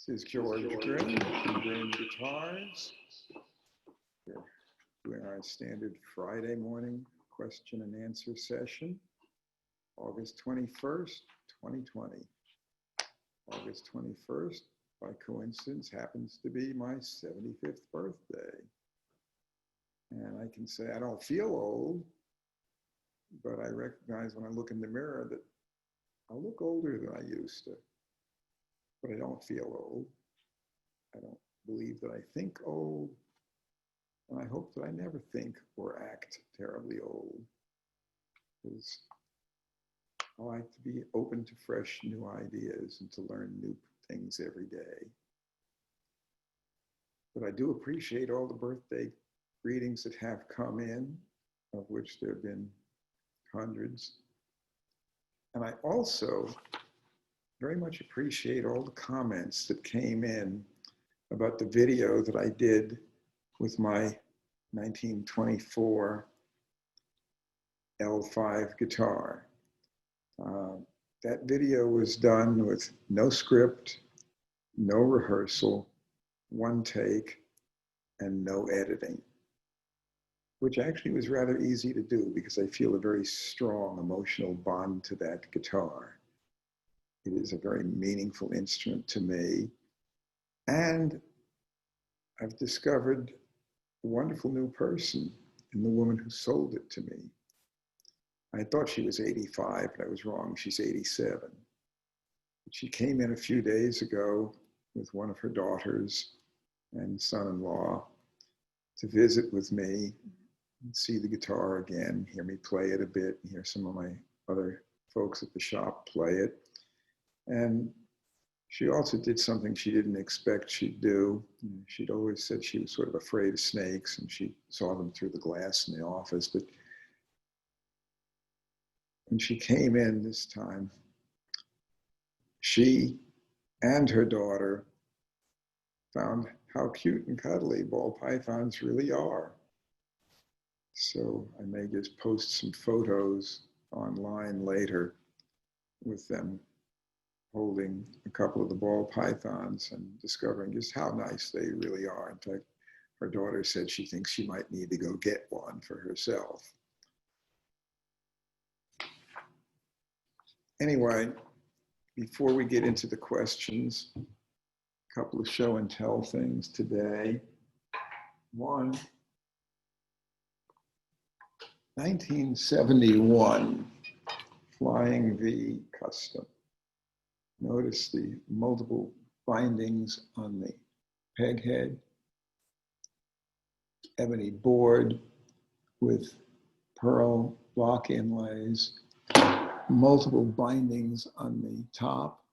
This is George Gruhn from Gruhn Guitars. We're doing our standard Friday morning question and answer session, August 21st, 2020. August 21st, by coincidence, happens to be my 75th birthday. And I can say I don't feel old, but I recognize when I look in the mirror that I look older than I used to. But I don't feel old. I don't believe that I think old. And I hope that I never think or act terribly old, because I like to be open to fresh new ideas and to learn new things every day. But I do appreciate all the birthday greetings that have come in, of which there have been hundreds. And I also very much appreciate all the comments that came in about the video that I did with my 1924 L5 guitar. That video was done with no script, no rehearsal, one take, and no editing, which actually was rather easy to do because I feel a very strong emotional bond to that guitar. It is a very meaningful instrument to me. And I've discovered a wonderful new person in the woman who sold it to me. I thought she was 85, but I was wrong. She's 87. She came in a few days ago with one of her daughters and son-in-law to visit with me and see the guitar again, hear me play it a bit, and hear some of my other folks at the shop play it. And she also did something she didn't expect she'd do. She'd always said she was sort of afraid of snakes and she saw them through the glass in the office. But when she came in this time, she and her daughter found how cute and cuddly ball pythons really are. So I may just post some photos online later with them holding a couple of the ball pythons and discovering just how nice they really are. In fact, her daughter said she thinks she might need to go get one for herself. Anyway, before we get into the questions, a couple of show and tell things today. One, 1971 Flying V Custom. Notice the multiple bindings on the peg head, ebony board with pearl block inlays, multiple bindings on the top,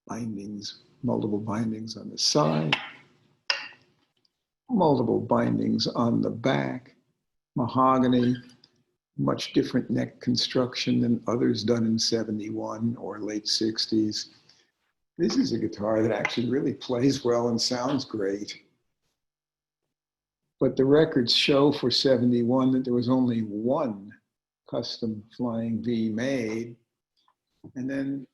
multiple bindings on the side, multiple bindings on the back, mahogany, much different neck construction than others done in 71 or late 60s. This is a guitar that actually really plays well and sounds great. But the records show for 71 that there was only one custom Flying V made. And then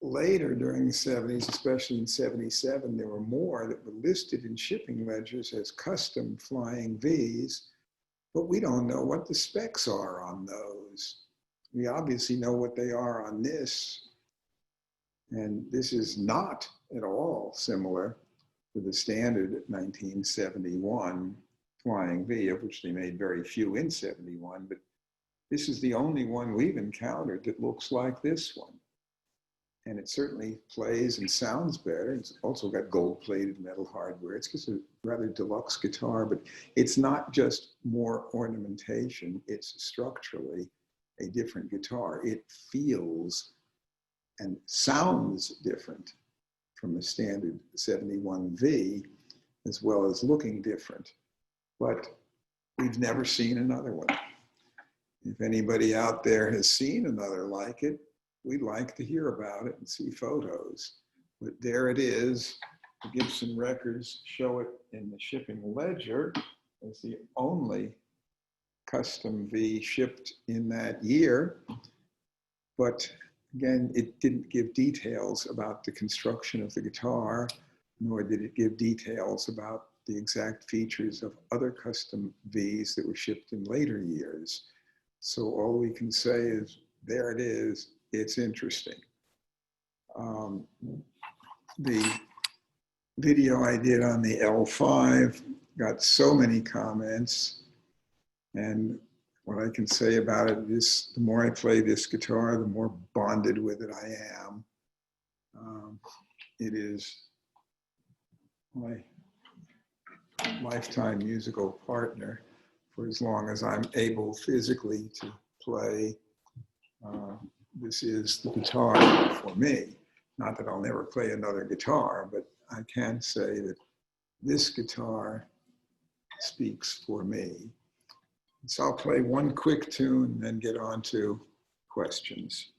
later during the 70s, especially in 77, there were more that were listed in shipping ledgers as custom Flying Vs. But we don't know what the specs are on those. We obviously know what they are on this. And this is not at all similar to the standard 1971 Flying V, of which they made very few in 71, but this is the only one we've encountered that looks like this one. And it certainly plays and sounds better. It's also got gold-plated metal hardware. It's just a rather deluxe guitar, but it's not just more ornamentation. It's structurally a different guitar. It feels and sounds different from the standard 71V, as well as looking different. But we've never seen another one. If anybody out there has seen another like it, we'd like to hear about it and see photos. But there it is. The Gibson records show it in the shipping ledger as the only custom V shipped in that year. But Again, it didn't give details about the construction of the guitar, nor did it give details about the exact features of other custom Vs that were shipped in later years. So all we can say is, there it is, it's interesting. The video I did on the L5 got so many comments, and what I can say about it is the more I play this guitar, the more bonded with it I am. It is my lifetime musical partner for as long as I'm able physically to play. This is the guitar for me. Not that I'll never play another guitar, but I can say that this guitar speaks for me. So I'll play one quick tune and then get on to questions.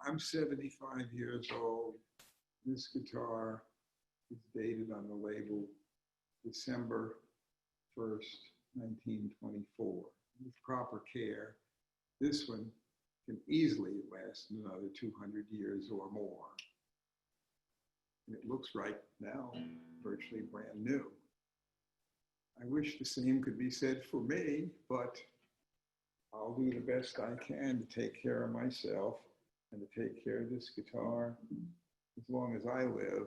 I'm 75 years old. This guitar is dated on the label December 1st, 1924. With proper care, this one can easily last another 200 years or more. And it looks right now, virtually brand new. I wish the same could be said for me, but I'll do the best I can to take care of myself and to take care of this guitar as long as I live.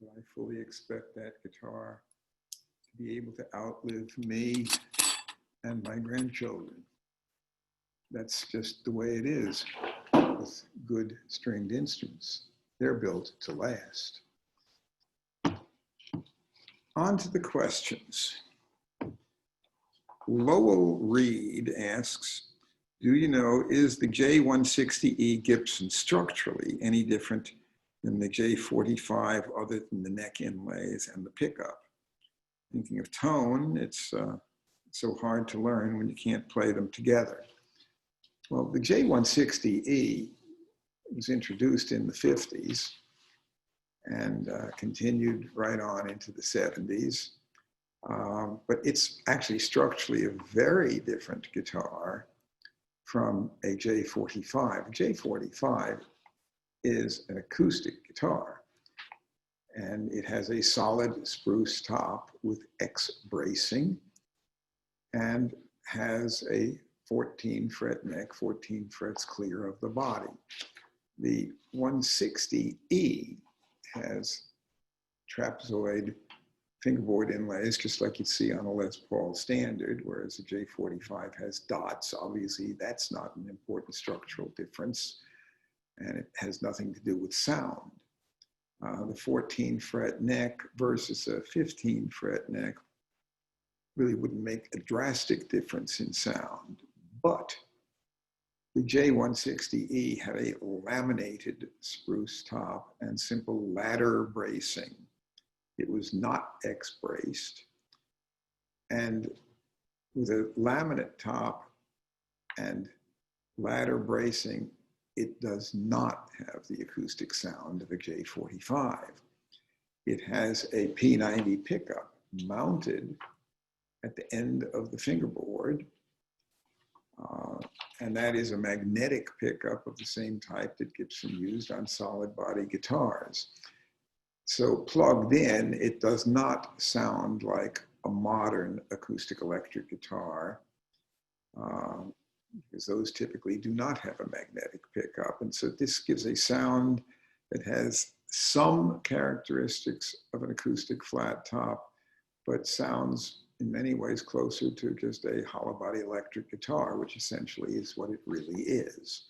But I fully expect that guitar to be able to outlive me and my grandchildren. That's just the way it is with good stringed instruments. They're built to last. On to the questions. Lowell Reed asks, do you know, is the J160E Gibson structurally any different than the J45 other than the neck inlays and the pickup? Thinking of tone, it's so hard to learn when you can't play them together. Well, the J160E was introduced in the 50s and continued right on into the 70s. But it's actually structurally a very different guitar from a J45. A J45 is an acoustic guitar, and it has a solid spruce top with X bracing and has a 14 fret neck, 14 frets clear of the body. The 160E has trapezoid fingerboard inlays, just like you'd see on a Les Paul Standard, whereas the J45 has dots. Obviously, that's not an important structural difference, and it has nothing to do with sound. The 14 fret neck versus a 15 fret neck really wouldn't make a drastic difference in sound, but the J160E had a laminated spruce top and simple ladder bracing. It was not X-braced, and with a laminate top and ladder bracing, it does not have the acoustic sound of a J45. It has a P90 pickup mounted at the end of the fingerboard, and that is a magnetic pickup of the same type that Gibson used on solid body guitars. So plugged in, it does not sound like a modern acoustic electric guitar, because those typically do not have a magnetic pickup. And so this gives a sound that has some characteristics of an acoustic flat top, but sounds in many ways closer to just a hollow body electric guitar, which essentially is what it really is.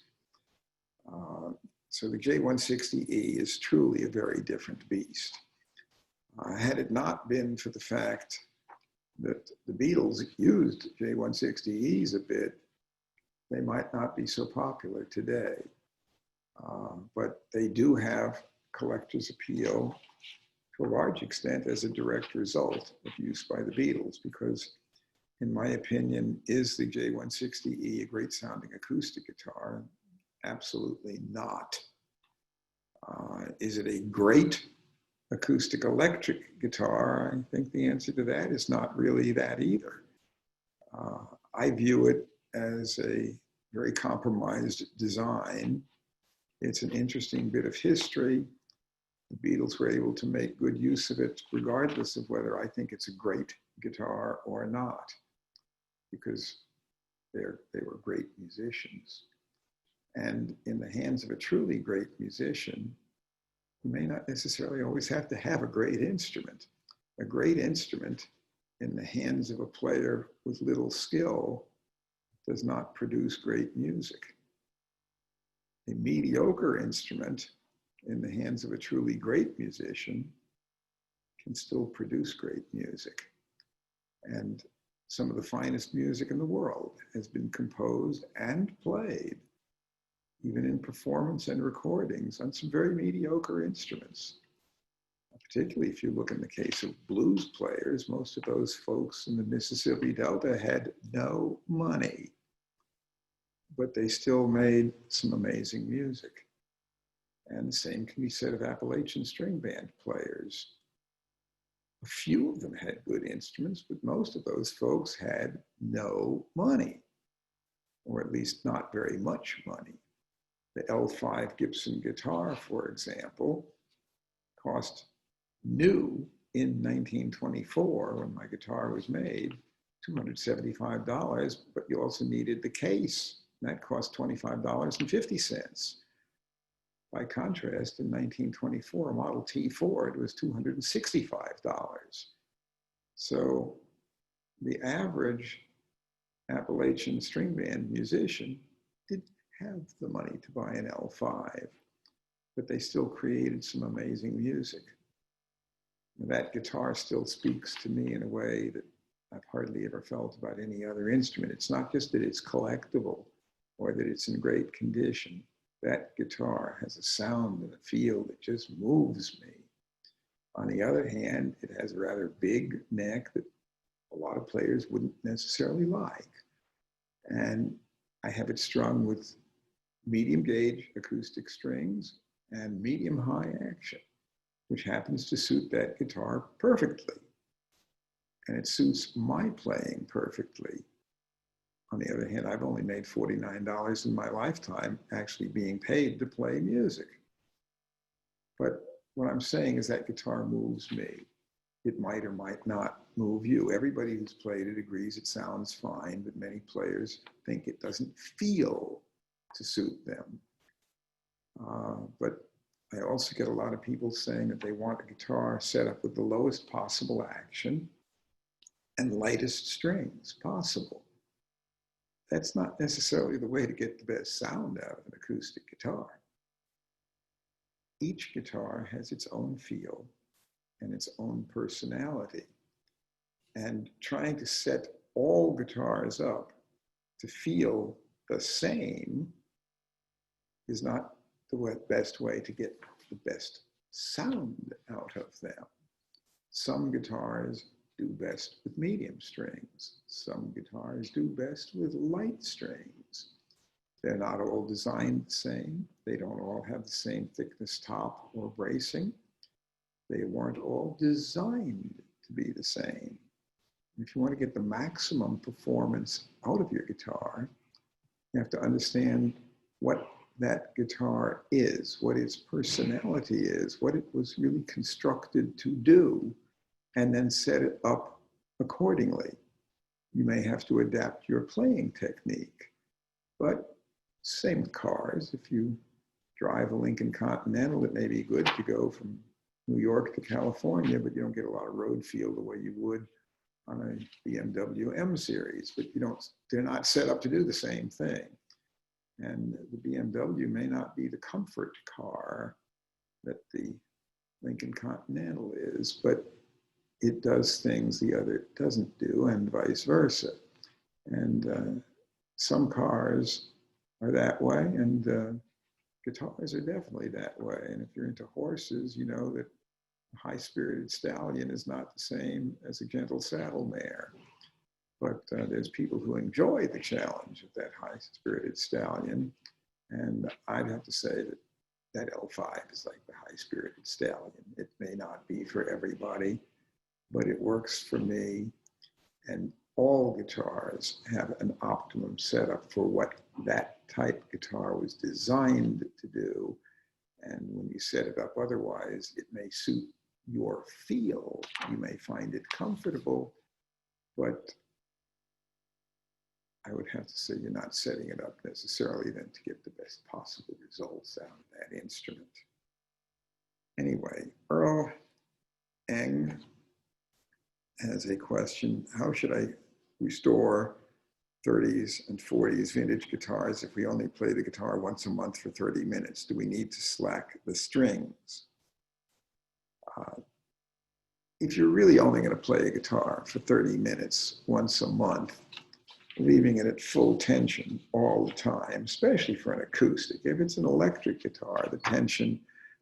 So the J160E is truly a very different beast. Had it not been for the fact that the Beatles used J160Es a bit, they might not be so popular today. But they do have collector's appeal to a large extent as a direct result of use by the Beatles, because in my opinion, is the J160E a great sounding acoustic guitar? Absolutely not. Is it a great acoustic electric guitar? I think the answer to that is not really that either. I view it as a very compromised design. It's an interesting bit of history. The Beatles were able to make good use of it, regardless of whether I think it's a great guitar or not, because they were great musicians. And in the hands of a truly great musician, you may not necessarily always have to have a great instrument. A great instrument in the hands of a player with little skill does not produce great music. A mediocre instrument in the hands of a truly great musician can still produce great music. And some of the finest music in the world has been composed and played, even in performance and recordings, on some very mediocre instruments. Particularly if you look in the case of blues players, most of those folks in the Mississippi Delta had no money, but they still made some amazing music. And the same can be said of Appalachian string band players. A few of them had good instruments, but most of those folks had no money, or at least not very much money. The L5 Gibson guitar, for example, cost new in 1924, when my guitar was made, $275, but you also needed the case. That cost $25.50. By contrast, in 1924, Model T Ford was $265. So the average Appalachian string band musician didn't have the money to buy an L5, but they still created some amazing music. And that guitar still speaks to me in a way that I've hardly ever felt about any other instrument. It's not just that it's collectible or that it's in great condition. That guitar has a sound and a feel that just moves me. On the other hand, it has a rather big neck that a lot of players wouldn't necessarily like. And I have it strung with medium gauge acoustic strings and medium high action, which happens to suit that guitar perfectly. And it suits my playing perfectly. On the other hand, I've only made $49 in my lifetime actually being paid to play music. But what I'm saying is that guitar moves me. It might or might not move you. Everybody who's played it agrees it sounds fine, but many players think it doesn't feel to suit them. But I also get a lot of people saying that they want a guitar set up with the lowest possible action and lightest strings possible. That's not necessarily the way to get the best sound out of an acoustic guitar. Each guitar has its own feel and its own personality. And trying to set all guitars up to feel the same is not the best way to get the best sound out of them. Some guitars do best with medium strings. Some guitars do best with light strings. They're not all designed the same. They don't all have the same thickness top or bracing. They weren't all designed to be the same. If you want to get the maximum performance out of your guitar, you have to understand what that guitar is, what its personality is, what it was really constructed to do, and then set it up accordingly. You may have to adapt your playing technique, but same with cars. If you drive a Lincoln Continental, it may be good to go from New York to California, but you don't get a lot of road feel the way you would on a BMW M series, but they're not set up to do the same thing. And the BMW may not be the comfort car that the Lincoln Continental is, but it does things the other doesn't do, and vice versa. And some cars are that way, and guitars are definitely that way. And if you're into horses, you know that a high-spirited stallion is not the same as a gentle saddle mare. But there's people who enjoy the challenge of that high-spirited stallion. And I'd have to say that that L5 is like the high-spirited stallion. It may not be for everybody, but it works for me. And all guitars have an optimum setup for what that type guitar was designed to do. And when you set it up otherwise, it may suit your feel. You may find it comfortable, but I would have to say you're not setting it up necessarily then to get the best possible results out of that instrument. Anyway, Earl Eng has a question. How should I restore 30s and 40s vintage guitars if we only play the guitar once a month for 30 minutes? Do we need to slack the strings? If you're really only going to play a guitar for 30 minutes once a month, leaving it at full tension all the time, especially for an acoustic. If it's an electric guitar, the tension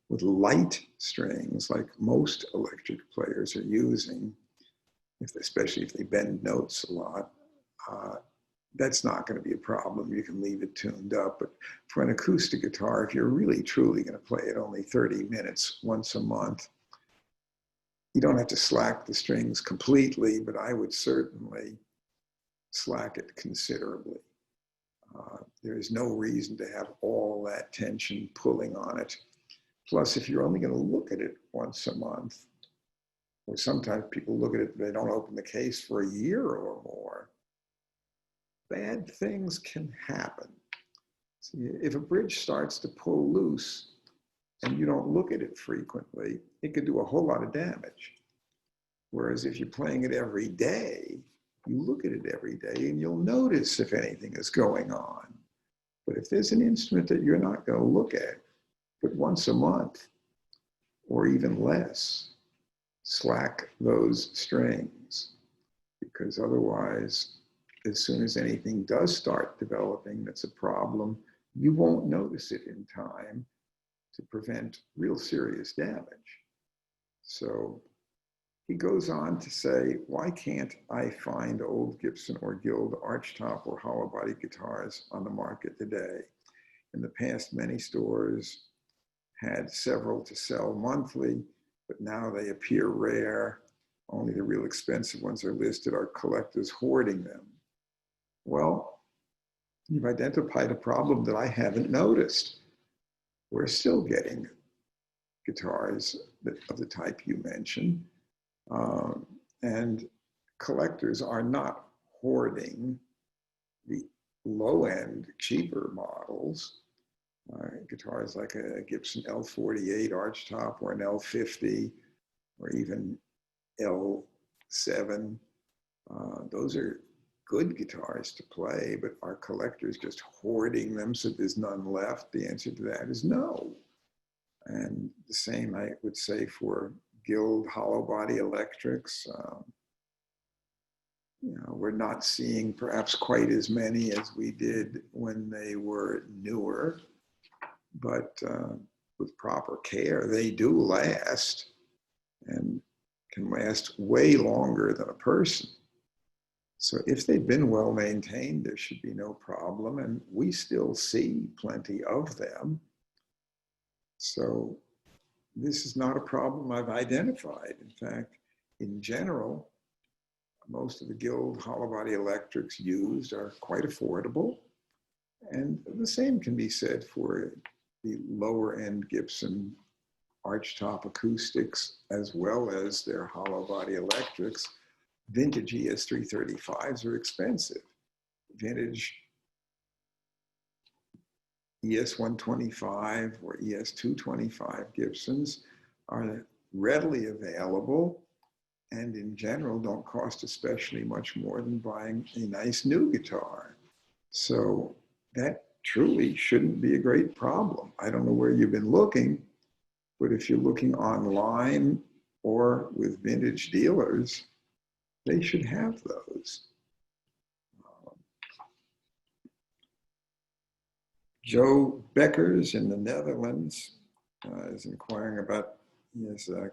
with light strings, like most electric players are using, especially if they bend notes a lot, that's not going to be a problem. You can leave it tuned up. But for an acoustic guitar, if you're really truly going to play it only 30 minutes once a month, you don't have to slack the strings completely, but I would certainly slack it considerably. There is no reason to have all that tension pulling on it. Plus, if you're only going to look at it once a month, or sometimes people look at it, they don't open the case for a year or more, bad things can happen. See, if a bridge starts to pull loose and you don't look at it frequently, it could do a whole lot of damage. Whereas if you're playing it every day, you look at it every day and you'll notice if anything is going on. But if there's an instrument that you're not going to look at but once a month or even less, slack those strings, because otherwise, as soon as anything does start developing that's a problem, you won't notice it in time to prevent real serious damage. So he goes on to say, why can't I find old Gibson or Guild archtop or hollow body guitars on the market today? In the past, many stores had several to sell monthly, but now they appear rare. Only the real expensive ones are listed. Are collectors hoarding them? Well, you've identified a problem that I haven't noticed. We're still getting guitars of the type you mentioned. And collectors are not hoarding the low-end, cheaper models. Guitars like a Gibson L48 archtop or an L50 or even L7. Those are good guitars to play, but are collectors just hoarding them so there's none left? The answer to that is no. And the same I would say for Guild hollow body electrics. We're not seeing perhaps quite as many as we did when they were newer, but with proper care, they do last and can last way longer than a person. So if they've been well maintained, there should be no problem, and we still see plenty of them. So this is not a problem I've identified. In fact, in general, most of the Guild hollow body electrics used are quite affordable, And the same can be said for the lower end Gibson archtop acoustics, as well as their hollow body electrics. Vintage ES335s are expensive. Vintage ES125 or ES225 Gibsons are readily available and in general don't cost especially much more than buying a nice new guitar. So that truly shouldn't be a great problem. I don't know where you've been looking, but if you're looking online or with vintage dealers, they should have those. Joe Beckers in the Netherlands is inquiring about the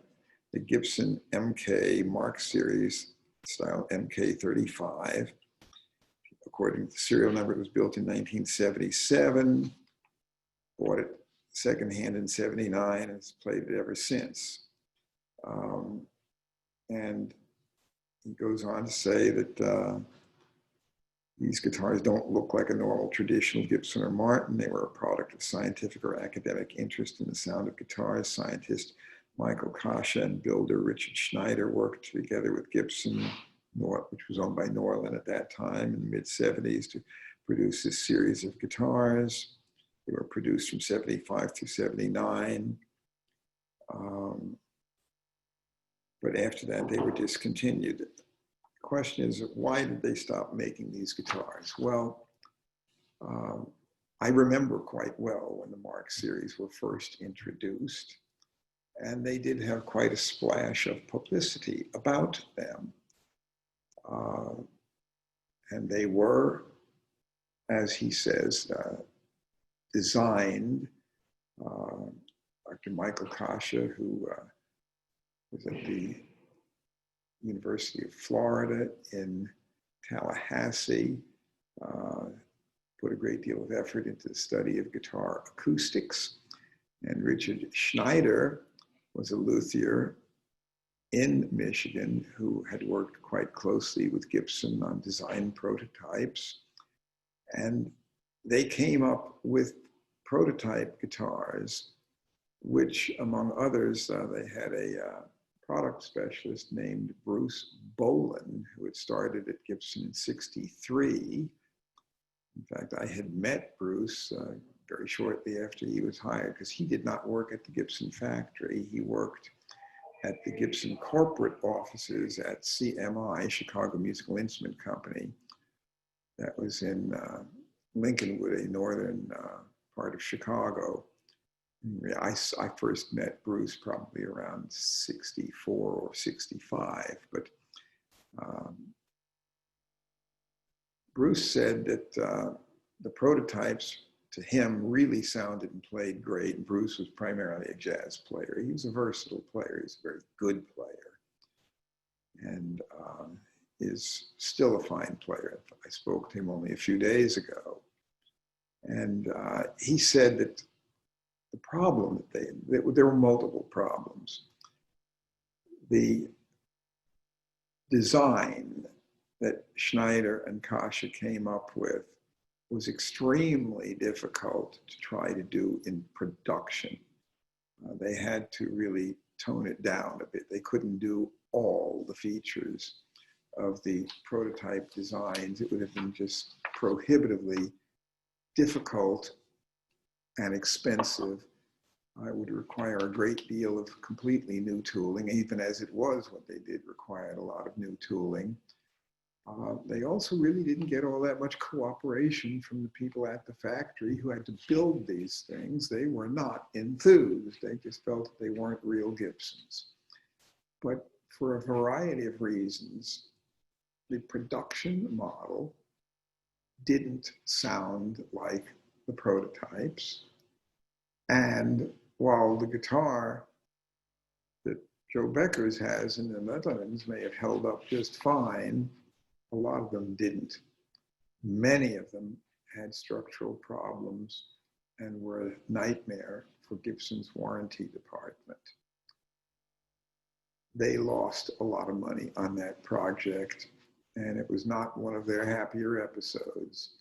Gibson MK Mark Series style MK35. According to the serial number, it was built in 1977, bought it secondhand in 79, and has played it ever since. And he goes on to say that these guitars don't look like a normal traditional Gibson or Martin. They were a product of scientific or academic interest in the sound of guitars. Scientist Michael Kasha and builder Richard Schneider worked together with Gibson, which was owned by Norland at that time in the mid-70s, to produce this series of guitars. They were produced from 75 through 79. But after that, they were discontinued. The question is, why did they stop making these guitars? Well, I remember quite well when the Mark series were first introduced, and they did have quite a splash of publicity about them. And they were, as he says, designed. Dr. Michael Kasha, who was at the University of Florida in Tallahassee, put a great deal of effort into the study of guitar acoustics. And Richard Schneider was a luthier in Michigan who had worked quite closely with Gibson on design prototypes. And they came up with prototype guitars, which among others, they had a product specialist named Bruce Boland, who had started at Gibson in '63. In fact, I had met Bruce very shortly after he was hired, because he did not work at the Gibson factory. He worked at the Gibson corporate offices at CMI, Chicago Musical Instrument Company. That was in Lincolnwood, a northern part of Chicago. I first met Bruce probably around 64 or 65, but Bruce said that the prototypes to him really sounded and played great. Bruce was primarily a jazz player. He was a versatile player. He was a very good player, and is still a fine player. I spoke to him only a few days ago, and he said that the problem that there were multiple problems. The design that Schneider and Kasha came up with was extremely difficult to try to do in production. They had to really tone it down a bit. They couldn't do all the features of the prototype designs. It would have been just prohibitively difficult and expensive. It would require a great deal of completely new tooling. Even as it was, what they did required a lot of new tooling. They also really didn't get all that much cooperation from the people at the factory who had to build these things. They were not enthused. They just felt that they weren't real Gibsons. But for a variety of reasons, the production model didn't sound like the prototypes. And while the guitar that Joe Beckers has in the Netherlands may have held up just fine, a lot of them didn't. Many of them had structural problems and were a nightmare for Gibson's warranty department. They lost a lot of money on that project, and it was not one of their happier episodes.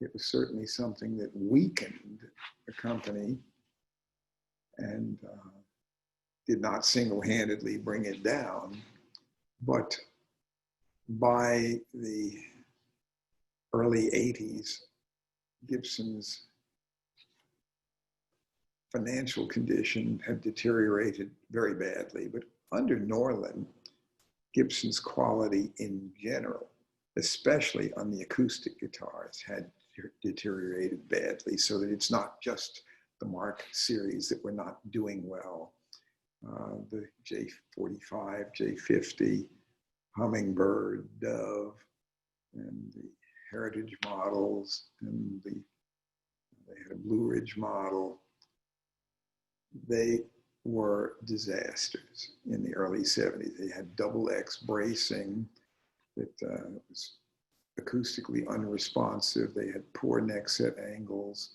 it was certainly something that weakened the company and did not single-handedly bring it down. But by the early 80s, Gibson's financial condition had deteriorated very badly. But under Norlin, Gibson's quality in general, especially on the acoustic guitars, had deteriorated badly, so that it's not just the Mark series that were not doing well. The J45, J50, Hummingbird, Dove, and the Heritage models, and they had a Blue Ridge model. They were disasters in the early 70s. They had double X bracing that was acoustically unresponsive. They had poor neck set angles.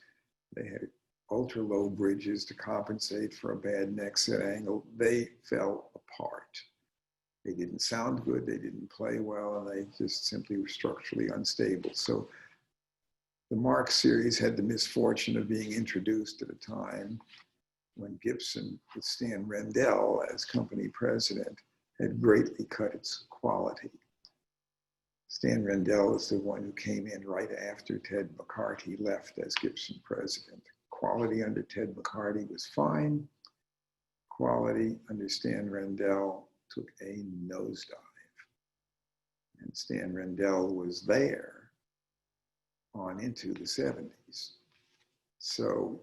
They had ultra low bridges to compensate for a bad neck set angle. They fell apart. They didn't sound good, they didn't play well, and they just simply were structurally unstable. So the Mark series had the misfortune of being introduced at a time when Gibson, with Stan Rendell as company president, had greatly cut its quality. Stan Rendell is the one who came in right after Ted McCarty left as Gibson president. Quality under Ted McCarty was fine. Quality under Stan Rendell took a nosedive. And Stan Rendell was there on into the 70s. So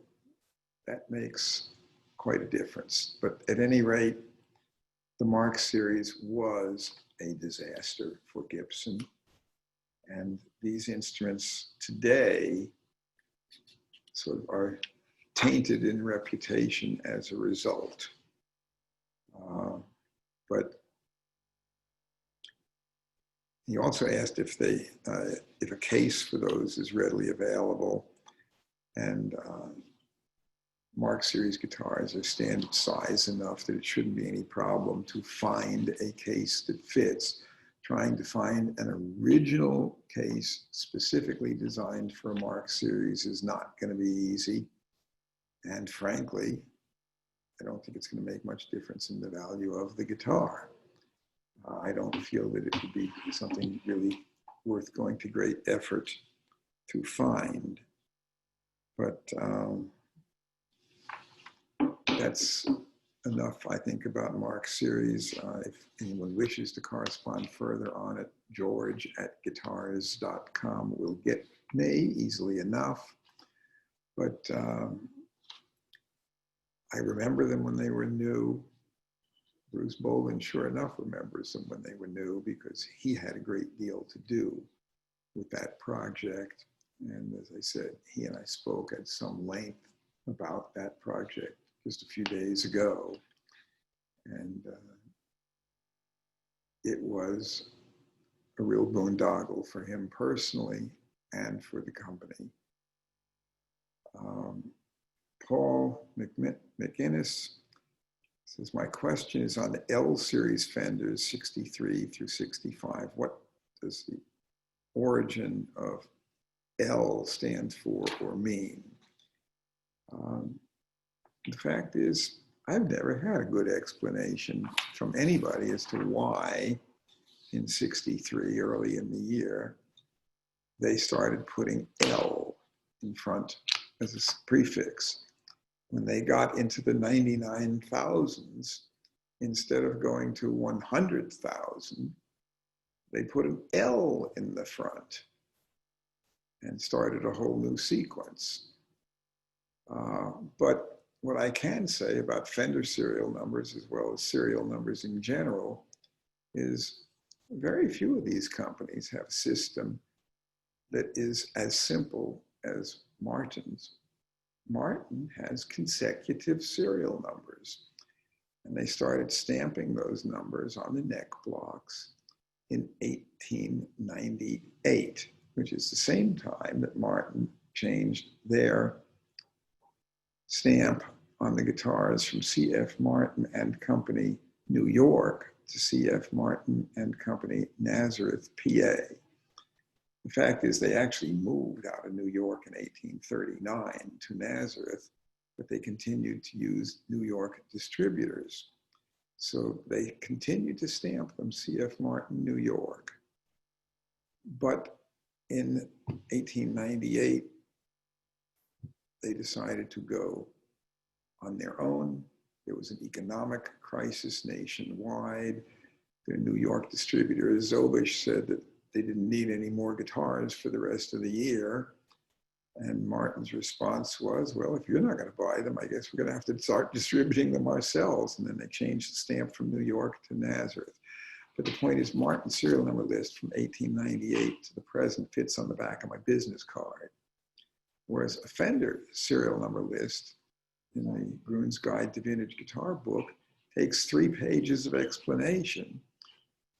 that makes quite a difference. But at any rate, the Mark series was a disaster for Gibson. And these instruments today sort of are tainted in reputation as a result. But he also asked if a case for those is readily available. And Mark series guitars are standard size enough that it shouldn't be any problem to find a case that fits. Trying to find an original case specifically designed for a Mark series is not going to be easy. And frankly, I don't think it's going to make much difference in the value of the guitar. I don't feel that it would be something really worth going to great effort to find. But that's enough, I think, about Mark series. If anyone wishes to correspond further on it, george@guitars.com will get me easily enough. But I remember them when they were new. Bruce Boland, sure enough, remembers them when they were new because he had a great deal to do with that project. And as I said, he and I spoke at some length about that project just a few days ago. And it was a real boondoggle for him personally and for the company. Paul McInnes says, my question is on the L series Fenders 63 through 65. What does the origin of L stand for or mean? The fact is, I've never had a good explanation from anybody as to why in 63, early in the year, they started putting L in front as a prefix. When they got into the 99,000s, instead of going to 100,000, they put an L in the front and started a whole new sequence. But what I can say about Fender serial numbers, as well as serial numbers in general, is very few of these companies have a system that is as simple as Martin's. Martin has consecutive serial numbers, and they started stamping those numbers on the neck blocks in 1898, which is the same time that Martin changed their stamp on the guitars from C.F. Martin and Company, New York, to C.F. Martin and Company, Nazareth, PA. The fact is they actually moved out of New York in 1839 to Nazareth, but they continued to use New York distributors. So they continued to stamp them C.F. Martin, New York. But in 1898, they decided to go on their own. There was an economic crisis nationwide. Their New York distributor, Zobish, said that they didn't need any more guitars for the rest of the year. And Martin's response was, well, if you're not going to buy them, I guess we're going to have to start distributing them ourselves. And then they changed the stamp from New York to Nazareth. But the point is, Martin's serial number list from 1898 to the present fits on the back of my business card. Whereas a Fender serial number list in the Gruhn's Guide to Vintage Guitar book takes 3 pages of explanation.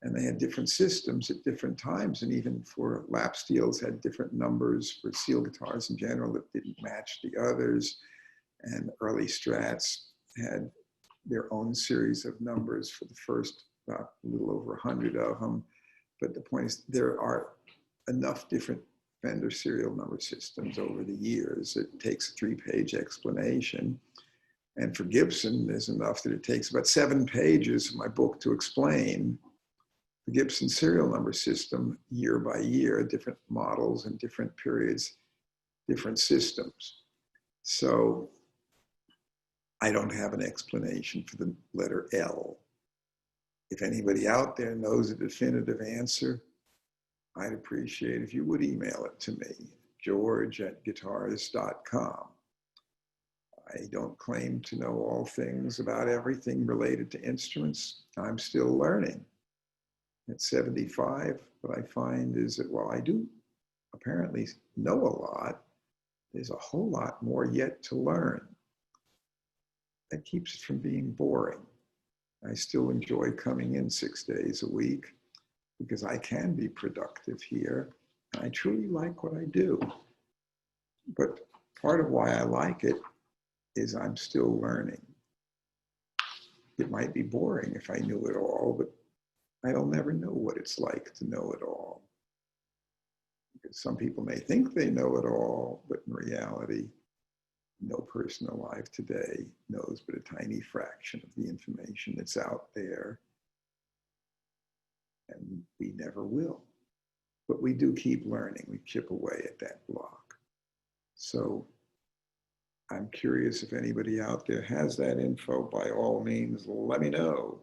And they had different systems at different times, and even for lap steels had different numbers for steel guitars in general that didn't match the others. And early Strats had their own series of numbers for the first about a little over 100 of them. But the point is, there are enough different Fender serial number systems over the years. It takes a 3-page explanation. And for Gibson, there's enough that it takes about 7 pages of my book to explain the Gibson serial number system year by year, different models and different periods, different systems. So I don't have an explanation for the letter L. If anybody out there knows a definitive answer, I'd appreciate if you would email it to me, george@guitars.com. I don't claim to know all things about everything related to instruments. I'm still learning. At 75, what I find is that while I do apparently know a lot, there's a whole lot more yet to learn. That keeps it from being boring. I still enjoy coming in 6 days a week because I can be productive here. I truly like what I do. But part of why I like it is I'm still learning. It might be boring if I knew it all, but I'll never know what it's like to know it all. Because some people may think they know it all, but in reality, no person alive today knows but a tiny fraction of the information that's out there. And we never will. But we do keep learning. We chip away at that block. So I'm curious if anybody out there has that info. By all means, let me know.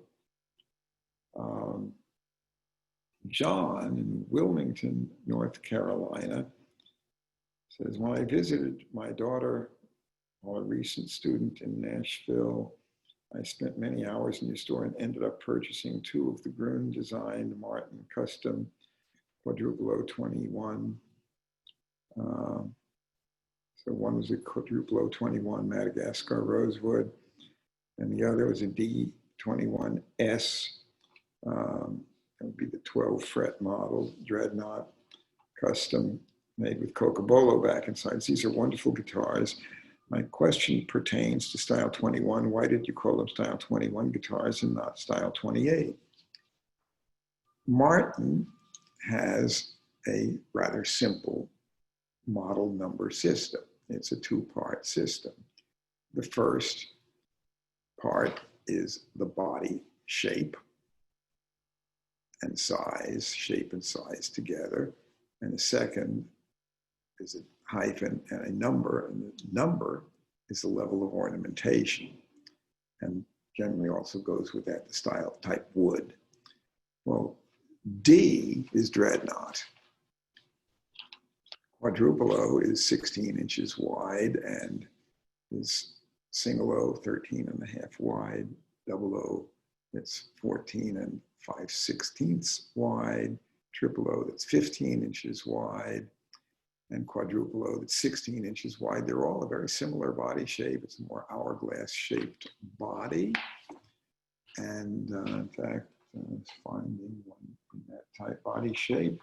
John in Wilmington, North Carolina, says, when I visited my daughter, a recent student in Nashville, I spent many hours in your store and ended up purchasing 2 of the Gruhn designed Martin custom quadruple 021. So one was a quadruple 021 Madagascar Rosewood, and the other was a D21S. That would be the 12 fret model, Dreadnought, custom, made with Cocobolo back inside. These are wonderful guitars. My question pertains to Style 21. Why did you call them Style 21 guitars and not Style 28? Martin has a rather simple model number system. It's a 2-part system. The first part is the body shape and size, shape and size together. And the second is a hyphen and a number, and the number is the level of ornamentation. And generally also goes with that, the style type wood. Well, D is Dreadnought. Quadruple O is 16 inches wide and is single O 13 and a half wide, double O that's 14 and 5/16 wide, triple O that's 15 inches wide, and quadruple O that's 16 inches wide. They're all a very similar body shape. It's a more hourglass shaped body. And in fact, finding one in that type body shape,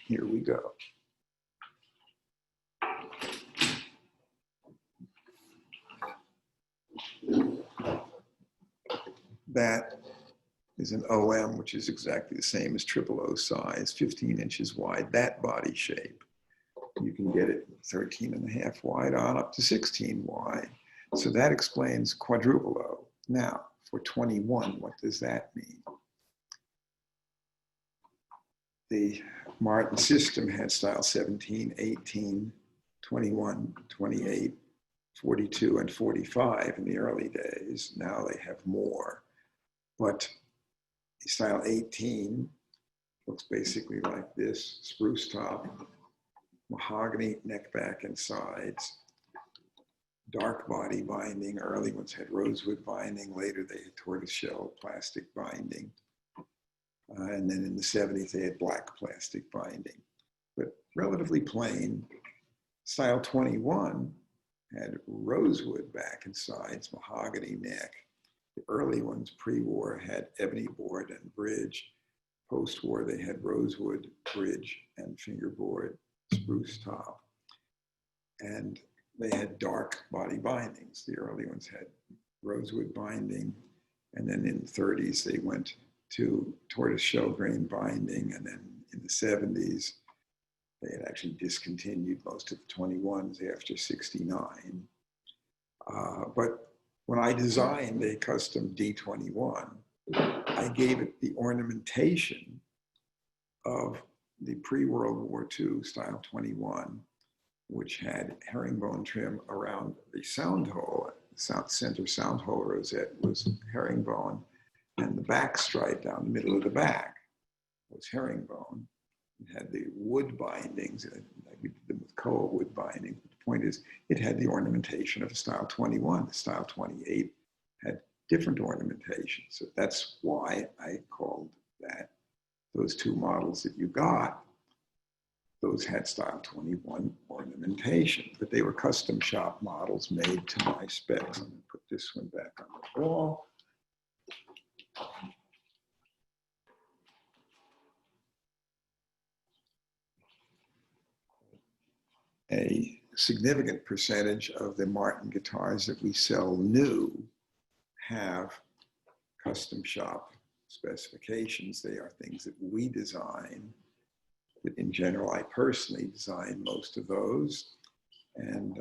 here we go. That is an OM, which is exactly the same as triple O size, 15 inches wide, that body shape. You can get it 13 and a half wide on up to 16 wide. So that explains quadruple O. Now, for 21, what does that mean? The Martin system had style 17, 18, 21, 28, 42, and 45 in the early days. Now they have more. But style 18 looks basically like this: spruce top, mahogany neck, back, and sides, dark body binding. Early ones had rosewood binding. Later they had tortoiseshell plastic binding. And then in the 70s, they had black plastic binding, but relatively plain. Style 21 had rosewood back and sides, mahogany neck. The early ones pre-war had ebony board and bridge. Post-war, they had rosewood bridge and fingerboard, spruce top. And they had dark body bindings. The early ones had rosewood binding. And then in the 30s, they went to tortoiseshell grain binding. And then in the 70s, they had actually discontinued most of the 21s after 69. But when I designed a custom D21, I gave it the ornamentation of the pre-World War II style 21, which had herringbone trim around the sound hole. The center sound hole rosette was herringbone, and the back stripe down the middle of the back was herringbone. It had the wood bindings. We did them with koa wood bindings. But the point is, it had the ornamentation of a style 21. The style 28 had different ornamentation. So that's why I called that those two models that you got, those had style 21 ornamentation, but they were custom shop models made to my specs. I'm going to put this one back on the wall. A significant percentage of the Martin guitars that we sell new have custom shop specifications. They are things that we design, but in general, I personally design most of those, and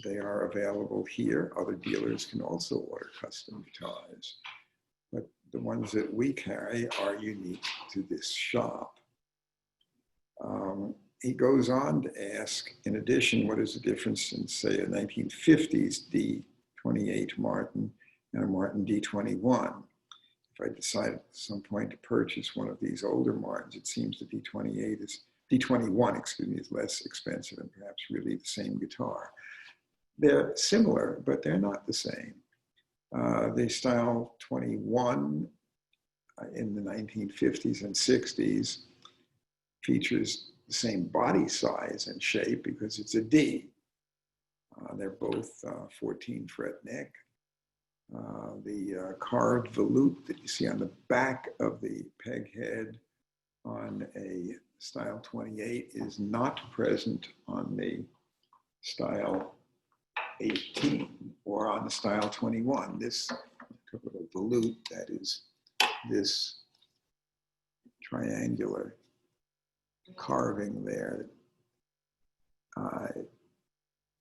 they are available here. Other dealers can also order custom guitars, but the ones that we carry are unique to this shop. He goes on to ask, in addition, what is the difference in, say, a 1950s D28 Martin and a Martin D21? If I decide at some point to purchase one of these older Martins, it seems the D21, excuse me, is less expensive and perhaps really the same guitar. They're similar, but they're not the same. The style 21 in the 1950s and 60s features the same body size and shape because it's a D. They're both 14 fret neck. The carved volute that you see on the back of the peg head on a style 28 is not present on the style 18 or on the style 21. This volute, that is this triangular carving there,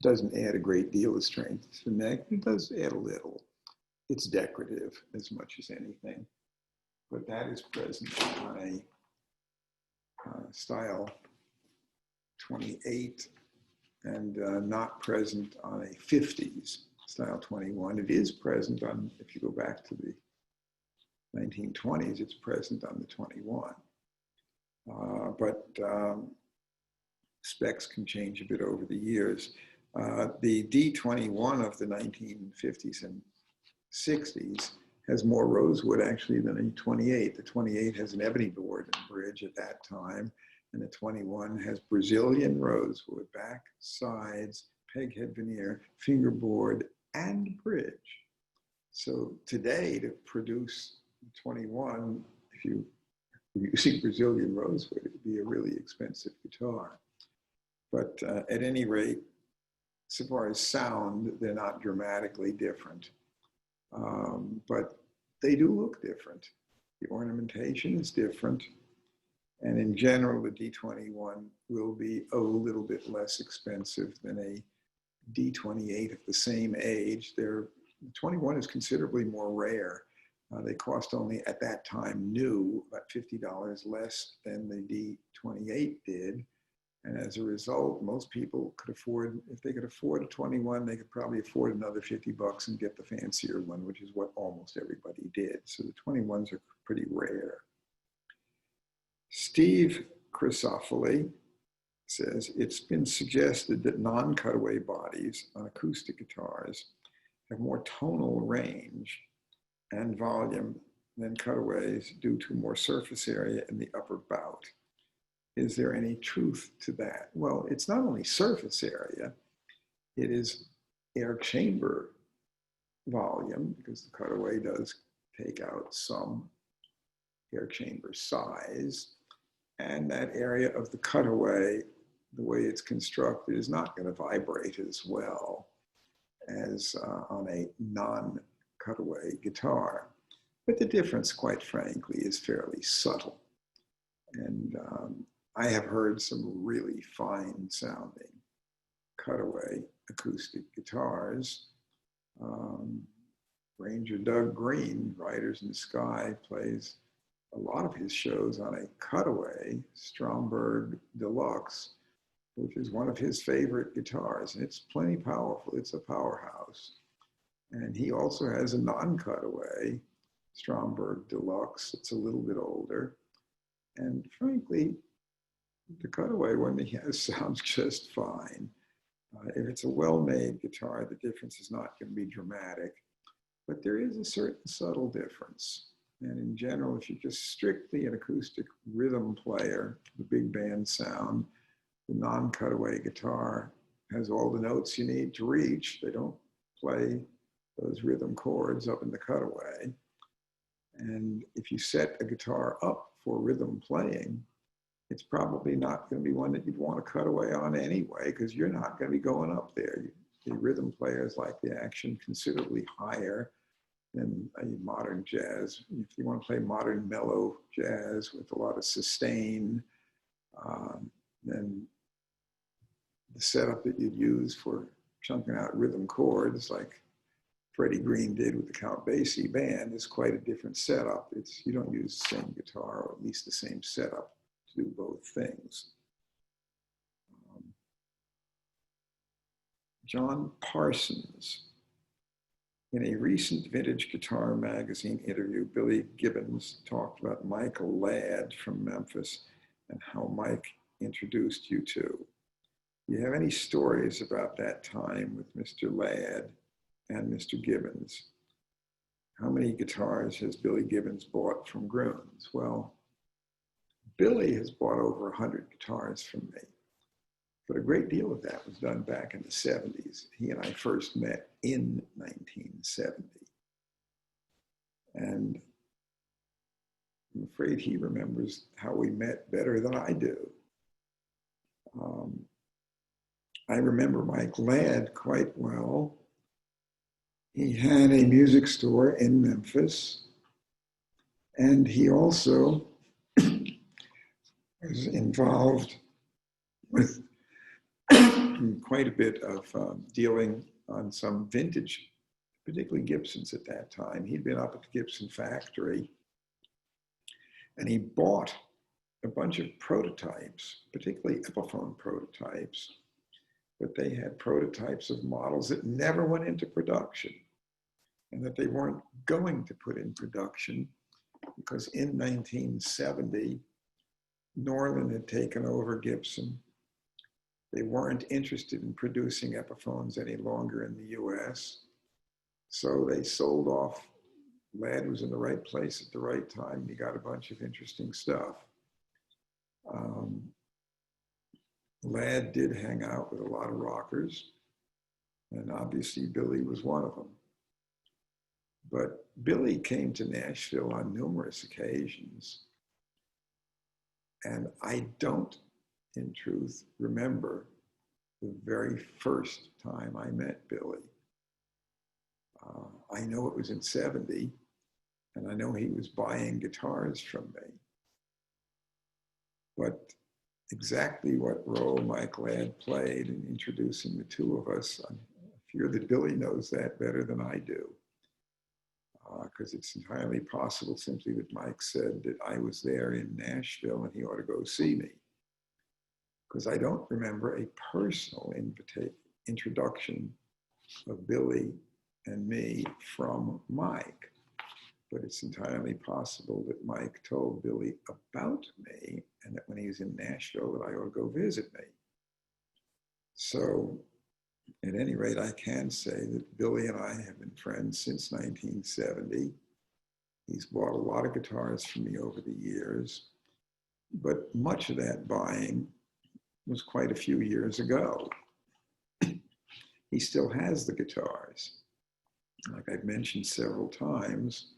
doesn't add a great deal of strength to the neck. It does add a little. It's decorative as much as anything, but that is present on a style 28 and not present on a 50s style 21. It is present on, if you go back to the 1920s, it's present on the 21. But specs can change a bit over the years. The D21 of the 1950s and 60s has more rosewood actually than a 28. The 28 has an ebony board and bridge at that time, and the 21 has Brazilian rosewood, back, sides, peghead veneer, fingerboard, and bridge. So today, to produce 21, if you were using Brazilian rosewood, it would be a really expensive guitar. But at any rate, so far as sound, they're not dramatically different. But they do look different. The ornamentation is different. And in general, the D21 will be a little bit less expensive than a D28 of the same age. The 21 is considerably more rare. They cost only, at that time, new, about $50 less than the D28 did. And as a result, most people could afford, if they could afford a 21, they could probably afford another $50 and get the fancier one, which is what almost everybody did. So the 21s are pretty rare. Steve Chrysophilie says, it's been suggested that non-cutaway bodies on acoustic guitars have more tonal range and volume than cutaways due to more surface area in the upper bout. Is there any truth to that? Well, it's not only surface area, it is air chamber volume, because the cutaway does take out some air chamber size, and that area of the cutaway, the way it's constructed, is not going to vibrate as well as on a non-cutaway guitar. But the difference, quite frankly, is fairly subtle. And I have heard some really fine sounding cutaway acoustic guitars. Ranger Doug Green, Riders in the Sky, plays a lot of his shows on a cutaway Stromberg Deluxe, which is one of his favorite guitars. And it's plenty powerful. It's a powerhouse. And he also has a non-cutaway Stromberg Deluxe. It's a little bit older. And frankly, the cutaway one he has sounds just fine. If it's a well-made guitar, the difference is not going to be dramatic. But there is a certain subtle difference. And in general, if you're just strictly an acoustic rhythm player, the big band sound, the non-cutaway guitar has all the notes you need to reach. They don't play those rhythm chords up in the cutaway. And if you set a guitar up for rhythm playing, it's probably not going to be one that you'd want to cut away on anyway, because you're not going to be going up there. The rhythm players like the action considerably higher than a modern jazz. If you want to play modern mellow jazz with a lot of sustain, then the setup that you'd use for chunking out rhythm chords, like Freddie Green did with the Count Basie band, is quite a different setup. You don't use the same guitar, or at least the same setup, to do both things. John Parsons. In a recent Vintage Guitar Magazine interview, Billy Gibbons talked about Michael Ladd from Memphis and how Mike introduced you to. Do you have any stories about that time with Mr. Ladd and Mr. Gibbons? How many guitars has Billy Gibbons bought from Grooms? Well, Billy has bought over 100 guitars from me, but a great deal of that was done back in the 70s. He and I first met in 1970. And I'm afraid he remembers how we met better than I do. I remember Mike Ladd quite well. He had a music store in Memphis, and he also was involved with quite a bit of dealing on some vintage, particularly Gibsons at that time. He'd been up at the Gibson factory, and he bought a bunch of prototypes, particularly Epiphone prototypes, but they had prototypes of models that never went into production, and that they weren't going to put in production because in 1970, Norland had taken over Gibson. They weren't interested in producing Epiphones any longer in the US. So they sold off. Ladd was in the right place at the right time. He got a bunch of interesting stuff. Ladd did hang out with a lot of rockers, and obviously Billy was one of them. But Billy came to Nashville on numerous occasions, and I don't, in truth, remember the very first time I met Billy. I know it was in 70, And I know he was buying guitars from me. But exactly what role Mike Ladd played in introducing the two of us, I fear that Billy knows that better than I do. Because it's entirely possible simply that Mike said that I was there in Nashville and he ought to go see me. Because I don't remember a personal introduction of Billy and me from Mike. But it's entirely possible that Mike told Billy about me and that when he was in Nashville that I ought to go visit me. So at any rate, I can say that Billy and I have been friends since 1970. He's bought a lot of guitars from me over the years, but much of that buying was quite a few years ago. He still has the guitars. Like I've mentioned several times,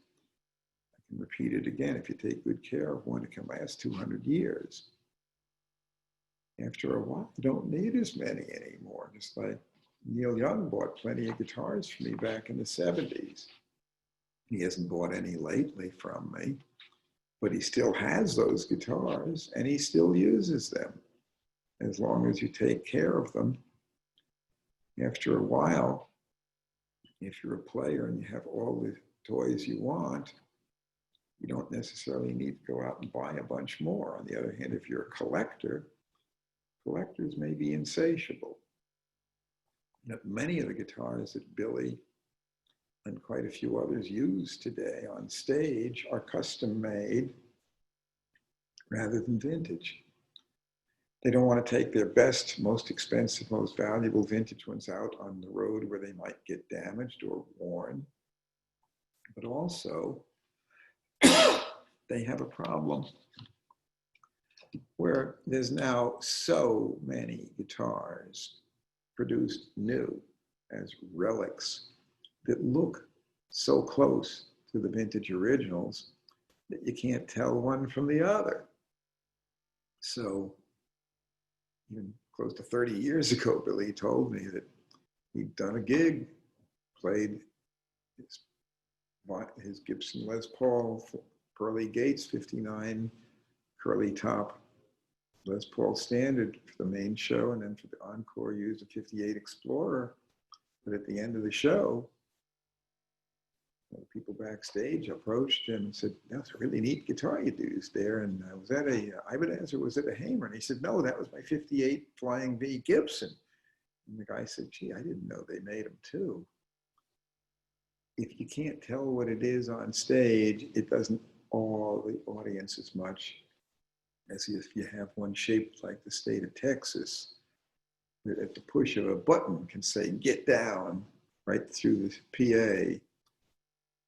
I can repeat it again, if you take good care of one, it can last 200 years. After a while, you don't need as many anymore. Just like Neil Young bought plenty of guitars from me back in the 70s. He hasn't bought any lately from me, but he still has those guitars and he still uses them. As long as you take care of them, after a while, if you're a player and you have all the toys you want, you don't necessarily need to go out and buy a bunch more. On the other hand, if you're a collector, collectors may be insatiable. But many of the guitars that Billy and quite a few others use today on stage are custom made rather than vintage. They don't want to take their best, most expensive, most valuable vintage ones out on the road where they might get damaged or worn. But also, they have a problem where there's now so many guitars produced new as relics that look so close to the vintage originals that you can't tell one from the other. So, even close to 30 years ago, Billy told me that he'd done a gig, played his Gibson Les Paul Pearly Gates 59 curly top Les Paul standard for the main show, and then for the encore used a 58 Explorer. But at the end of the show, the people backstage approached him and said, "That's a really neat guitar you used there. And was that a Ibanez or was it a Hamer?" And he said, "No, that was my 58 Flying V Gibson." And the guy said, "Gee, I didn't know they made them too." If you can't tell what it is on stage, it doesn't awe the audience as much as if you have one shaped like the state of Texas that at the push of a button can say, "Get down," right through the PA.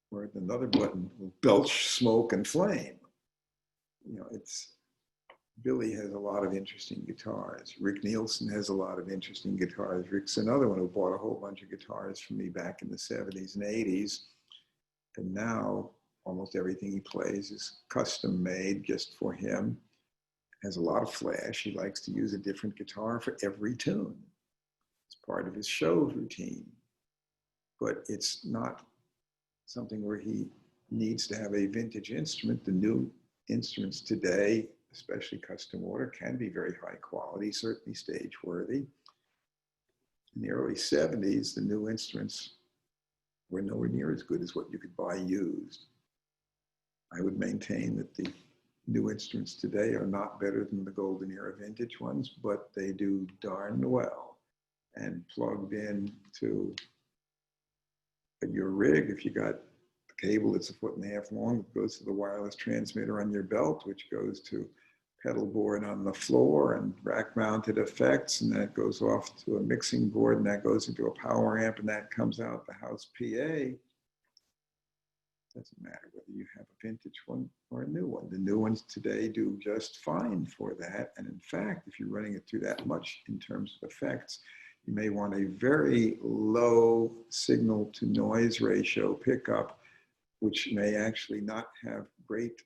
Where another button will belch smoke and flame. You know, Billy has a lot of interesting guitars. Rick Nielsen has a lot of interesting guitars. Rick's another one who bought a whole bunch of guitars from me back in the 70s and 80s. And now almost everything he plays is custom made just for him. Has a lot of flash. He likes to use a different guitar for every tune. It's part of his show routine. But it's not something where he needs to have a vintage instrument. The new instruments today, especially custom order, can be very high quality, certainly stage worthy. In the early 70s, the new instruments were nowhere near as good as what you could buy used. I would maintain that the new instruments today are not better than the golden era vintage ones, but they do darn well. And plugged in to your rig, if you got the cable that's 1.5 feet long, it goes to the wireless transmitter on your belt, which goes to pedal board on the floor and rack mounted effects, and that goes off to a mixing board, and that goes into a power amp, and that comes out the house PA. Doesn't matter whether you have a vintage one or a new one. The new ones today do just fine for that. And in fact, if you're running it through that much in terms of effects, you may want a very low signal to noise ratio pickup, which may actually not have great,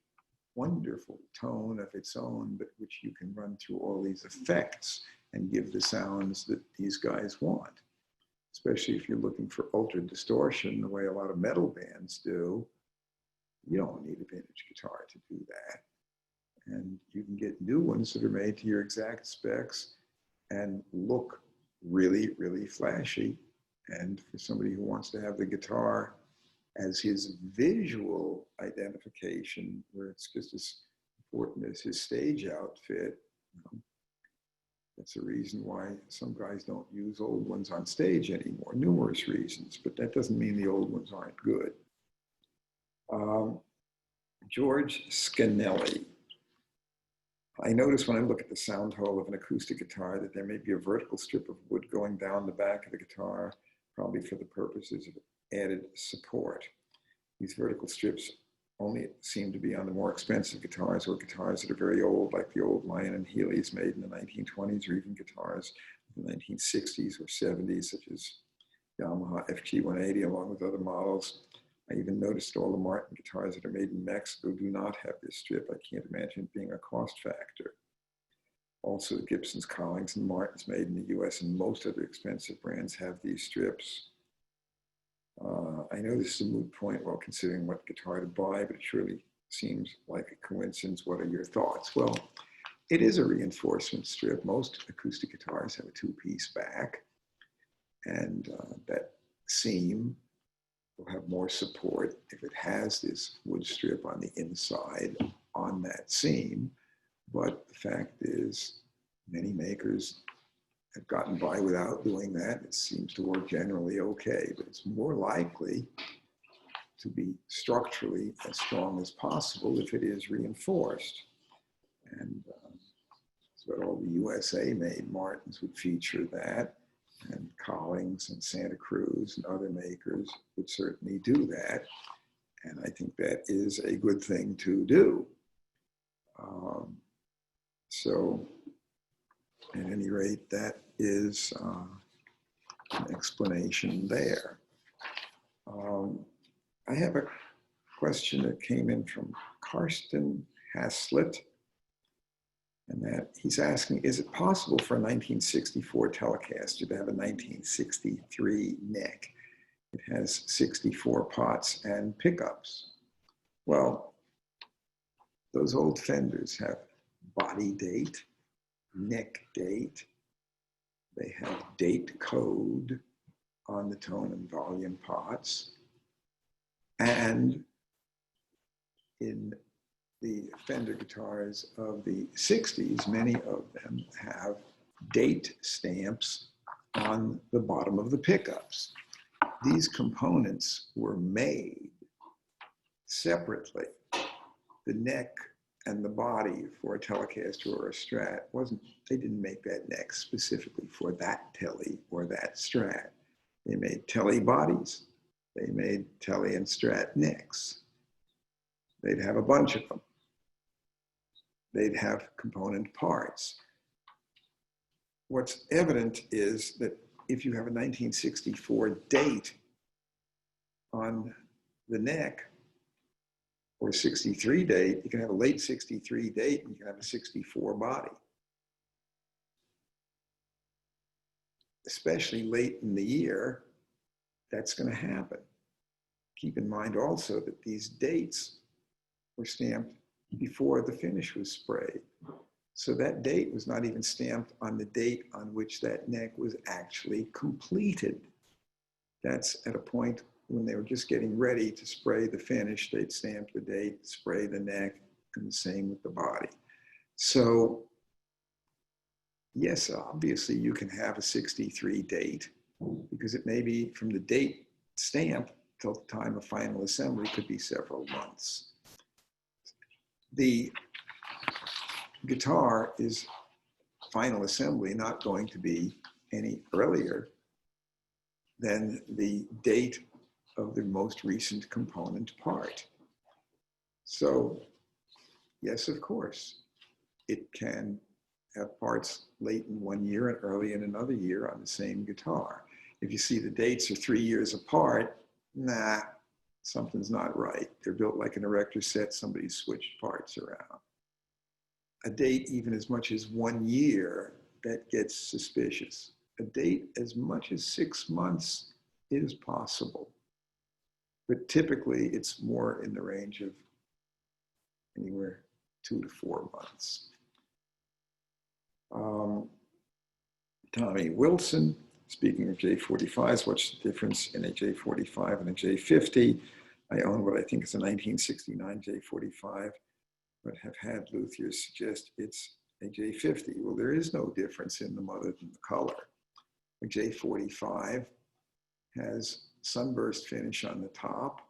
wonderful tone of its own, but which you can run through all these effects and give the sounds that these guys want. Especially if you're looking for ultra distortion, the way a lot of metal bands do. You don't need a vintage guitar to do that. And you can get new ones that are made to your exact specs and look really, really flashy. And for somebody who wants to have the guitar as his visual identification, where it's just as important as his stage outfit, that's a reason why some guys don't use old ones on stage anymore, numerous reasons, but that doesn't mean the old ones aren't good. George Scanelli. I notice when I look at the sound hole of an acoustic guitar that there may be a vertical strip of wood going down the back of the guitar, probably for the purposes of added support. These vertical strips only seem to be on the more expensive guitars or guitars that are very old, like the old Lion and Healy's made in the 1920s, or even guitars in the 1960s or 70s, such as Yamaha FT180, along with other models. I even noticed all the Martin guitars that are made in Mexico do not have this strip. I can't imagine it being a cost factor. Also, the Gibsons, Collings, and Martins made in the US and most other expensive brands have these strips. I know this is a moot point while considering what guitar to buy, but it surely seems like a coincidence. What are your thoughts? Well, it is a reinforcement strip. Most acoustic guitars have a two-piece back, and that seam will have more support if it has this wood strip on the inside on that seam. But the fact is, many makers have gotten by without doing that. It seems to work generally okay, but it's more likely to be structurally as strong as possible if it is reinforced. And so all the USA-made Martins would feature that, and Collings and Santa Cruz and other makers would certainly do that. And I think that is a good thing to do. So at any rate, that is an explanation there. I have a question that came in from Karsten Haslett, and that he's asking, is it possible for a 1964 Telecaster to have a 1963 neck? It has 64 pots and pickups. Well, those old Fenders have body date, neck date. They have date code on the tone and volume pots. And in the Fender guitars of the 60s, many of them have date stamps on the bottom of the pickups. These components were made separately. The neck and the body for a Telecaster or a Strat they didn't make that neck specifically for that Tele or that Strat. They made Tele bodies. They made Tele and Strat necks. They'd have a bunch of them. They'd have component parts. What's evident is that if you have a 1964 date on the neck, or 63 date, you can have a late 63 date and you can have a 64 body. Especially late in the year, that's going to happen. Keep in mind also that these dates were stamped before the finish was sprayed. So that date was not even stamped on the date on which that neck was actually completed. That's at a point when they were just getting ready to spray the finish. They'd stamp the date, spray the neck, and the same with the body. So yes, obviously you can have a 63 date because it may be from the date stamp till the time of final assembly could be several months. The guitar is final assembly not going to be any earlier than the date of the most recent component part. So yes, of course, it can have parts late in one year and early in another year on the same guitar. If you see the dates are 3 years apart, nah, something's not right. They're built like an erector set, somebody switched parts around. A date even as much as 1 year, that gets suspicious. A date as much as 6 months is possible. but typically it's more in the range of anywhere 2 to 4 months. Tommy Wilson, speaking of J45s, what's the difference in a J45 and a J50? I own what I think is a 1969 J45, but have had luthiers suggest it's a J50. Well, there is no difference in them other than the color. A J45 has sunburst finish on the top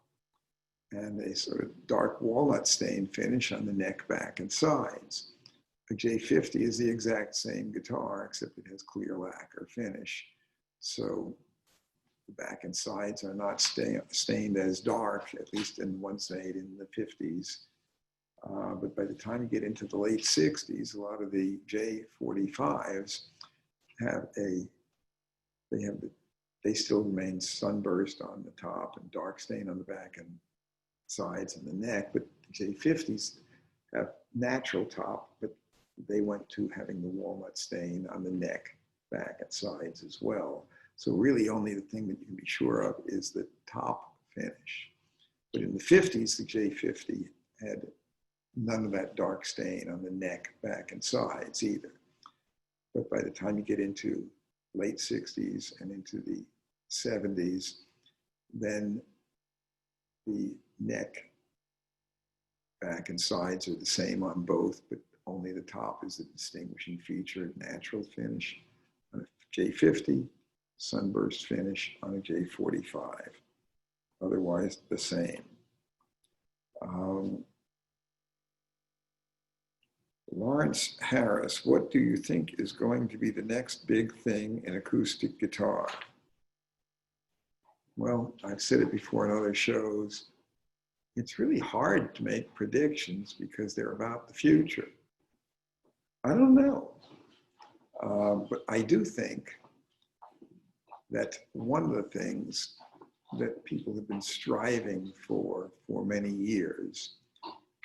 and a sort of dark walnut stain finish on the neck, back, and sides. A J50 is the exact same guitar, except it has clear lacquer finish. So the back and sides are not stained as dark, at least in ones made in the 50s. But by the time you get into the late 60s, a lot of the J45s they still remain sunburst on the top and dark stain on the back and sides and the neck, but J50s have natural top, but they went to having the walnut stain on the neck, back, and sides as well. So really only the thing that you can be sure of is the top finish. But in the 50s, the J50 had none of that dark stain on the neck, back, and sides either. But by the time you get into late 60s and into the 70s, then the neck, back, and sides are the same on both, but only the top is the distinguishing feature, natural finish on a J50, sunburst finish on a J45. Otherwise, the same. Lawrence Harris, what do you think is going to be the next big thing in acoustic guitar? Well, I've said it before in other shows. It's really hard to make predictions because they're about the future. I don't know. But I do think that one of the things that people have been striving for many years,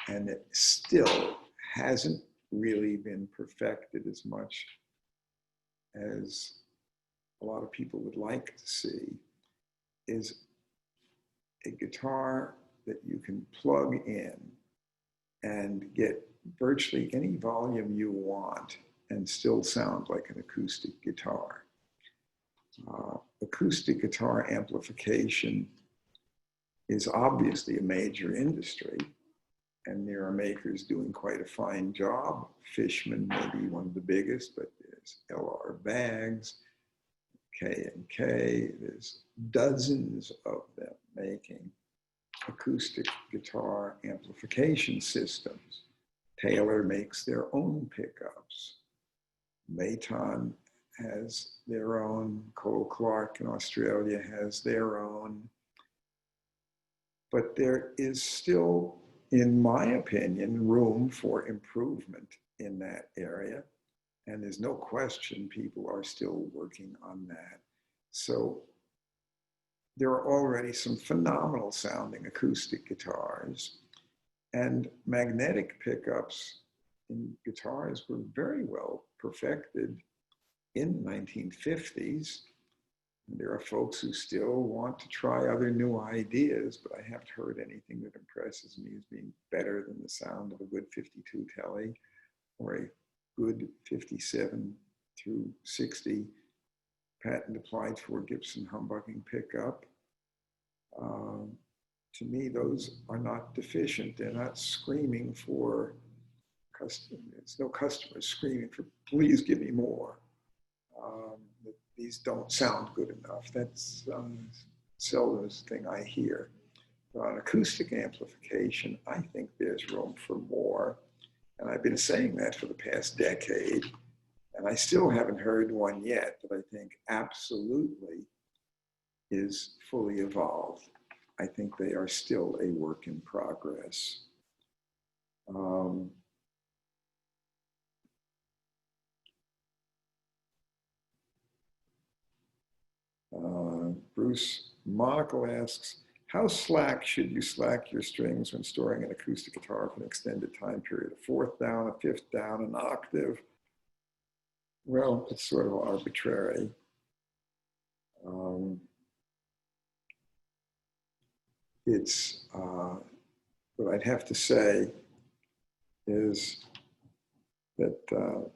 and that still hasn't really been perfected as much as a lot of people would like to see, is a guitar that you can plug in and get virtually any volume you want and still sound like an acoustic guitar. Acoustic guitar amplification is obviously a major industry, and there are makers doing quite a fine job. Fishman may be one of the biggest, but there's LR Baggs, K&K, there's dozens of them making acoustic guitar amplification systems. Taylor makes their own pickups. Maton has their own. Cole Clark in Australia has their own. But there is still, in my opinion, room for improvement in that area. And there's no question people are still working on that. So there are already some phenomenal sounding acoustic guitars, and magnetic pickups in guitars were very well perfected in the 1950s. And there are folks who still want to try other new ideas, but I haven't heard anything that impresses me as being better than the sound of a good 52 Tele or a good 57 through 60 patent applied for Gibson humbucking pickup. To me, those are not deficient. They're not screaming for there's no customers screaming for, please give me more. These don't sound good enough. That's seldom the thing I hear. But on acoustic amplification, I think there's room for more. And I've been saying that for the past decade. And I still haven't heard one yet that I think absolutely is fully evolved. I think they are still a work in progress. Bruce Monaco asks, how slack should you slack your strings when storing an acoustic guitar for an extended time period? A fourth down, a fifth down, an octave? Well, it's sort of arbitrary. it's, what I'd have to say is that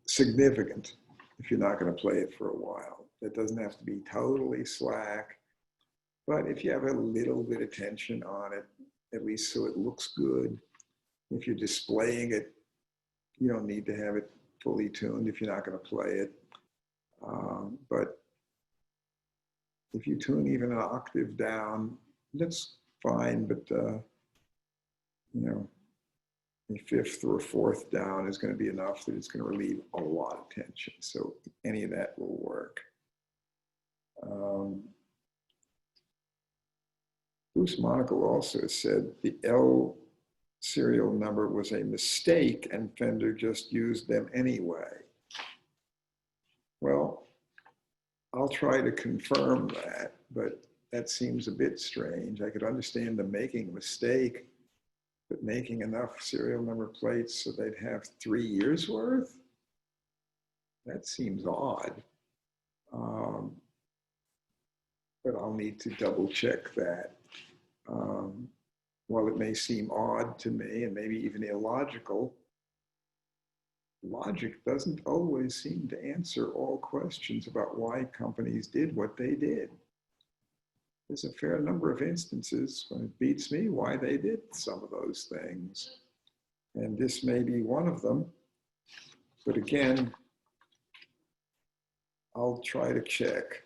significant if you're not going to play it for a while. It doesn't have to be totally slack, but if you have a little bit of tension on it, at least so it looks good. If you're displaying it, you don't need to have it fully tuned if you're not going to play it. But if you tune even an octave down, that's fine, but you know, a fifth or a fourth down is going to be enough that it's going to relieve a lot of tension. So any of that will work. Bruce Monaco also said the L serial number was a mistake and Fender just used them anyway. Well, I'll try to confirm that, but that seems a bit strange. I could understand them making a mistake, but making enough serial number plates so they'd have 3 years worth? That seems odd. But I'll need to double check that. While it may seem odd to me and maybe even illogical, logic doesn't always seem to answer all questions about why companies did what they did. There's a fair number of instances when it beats me why they did some of those things. And this may be one of them. But again, I'll try to check.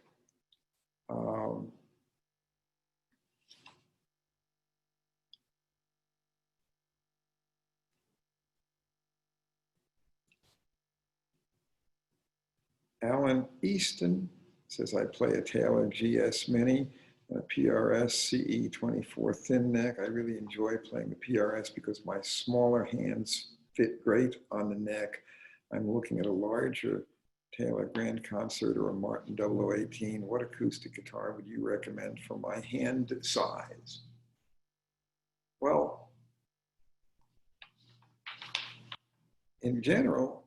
Alan Easton says, I play a Taylor GS Mini, a PRS CE24 thin neck. I really enjoy playing the PRS because my smaller hands fit great on the neck. I'm looking at a larger Taylor Grand Concert or a Martin 0018. What acoustic guitar would you recommend for my hand size? Well, in general,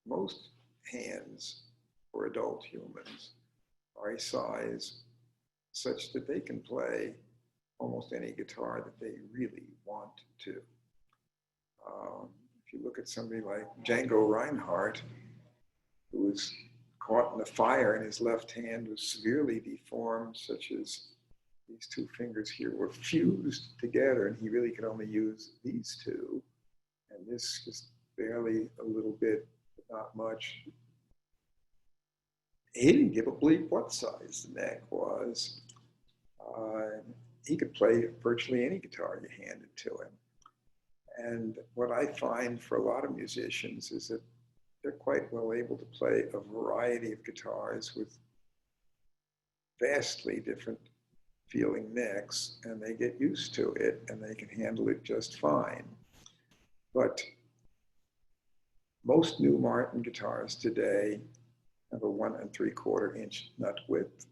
most hands for adult humans are a size such that they can play almost any guitar that they really want to. If you look at somebody like Django Reinhardt, who was caught in the fire and his left hand was severely deformed, such as these two fingers here were fused together and he really could only use these two. And this just barely a little bit, but not much. He didn't give a bleep what size the neck was. He could play virtually any guitar you handed to him. And what I find for a lot of musicians is that they're quite well able to play a variety of guitars with vastly different feeling necks, and they get used to it and they can handle it just fine. But most new Martin guitars today have a 1 3/4 inch nut width.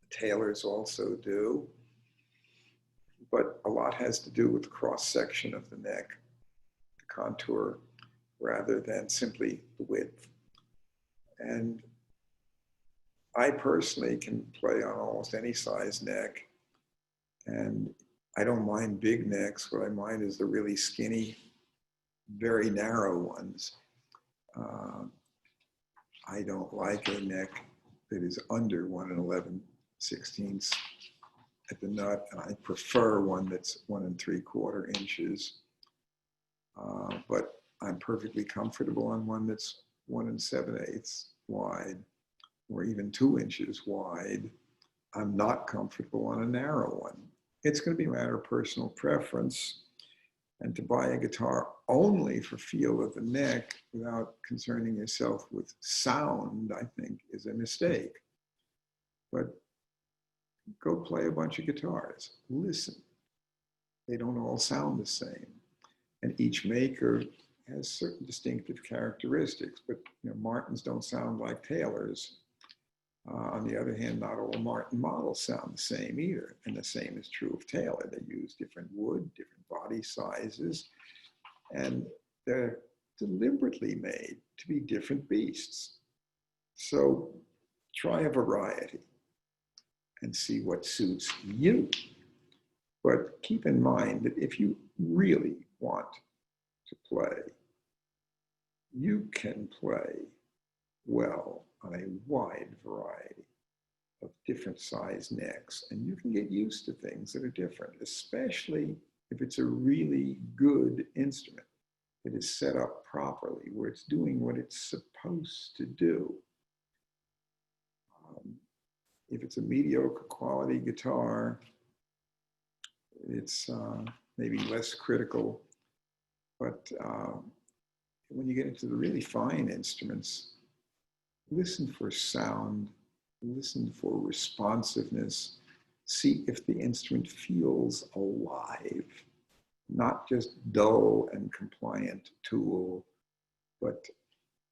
Taylors also do, but a lot has to do with the cross section of the neck, the contour, rather than simply the width. And I personally can play on almost any size neck, and I don't mind big necks. What I mind is the really skinny, very narrow ones. I don't like a neck that is under 1 11/16 at the nut, and I prefer one that's 1 3/4 inches. But I'm perfectly comfortable on one that's 1 7/8 wide, or even 2 inches wide. I'm not comfortable on a narrow one. It's going to be a matter of personal preference. And to buy a guitar only for feel of the neck without concerning yourself with sound, I think, is a mistake. But go play a bunch of guitars. Listen. They don't all sound the same. And each maker has certain distinctive characteristics, but Martins don't sound like Taylors. On the other hand, not all Martin models sound the same either. And the same is true of Taylor. They use different wood, different body sizes, and they're deliberately made to be different beasts. So try a variety. and see what suits you. But keep in mind that if you really want to play, you can play well on a wide variety of different size necks, and you can get used to things that are different, especially if it's a really good instrument that is set up properly, where it's doing what it's supposed to do. If it's a mediocre quality guitar, it's maybe less critical, but when you get into the really fine instruments, listen for sound, listen for responsiveness, see if the instrument feels alive, not just dull and compliant tool, but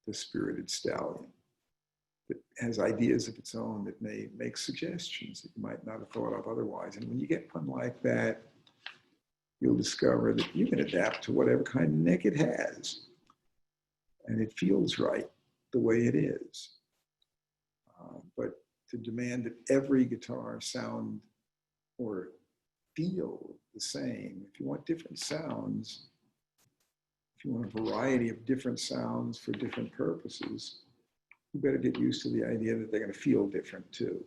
the spirited stallion that has ideas of its own that may make suggestions that you might not have thought of otherwise. And when you get one like that, you'll discover that you can adapt to whatever kind of neck it has. And it feels right the way it is. But to demand that every guitar sound or feel the same, if you want different sounds, if you want a variety of different sounds for different purposes, you better get used to the idea that they're going to feel different too.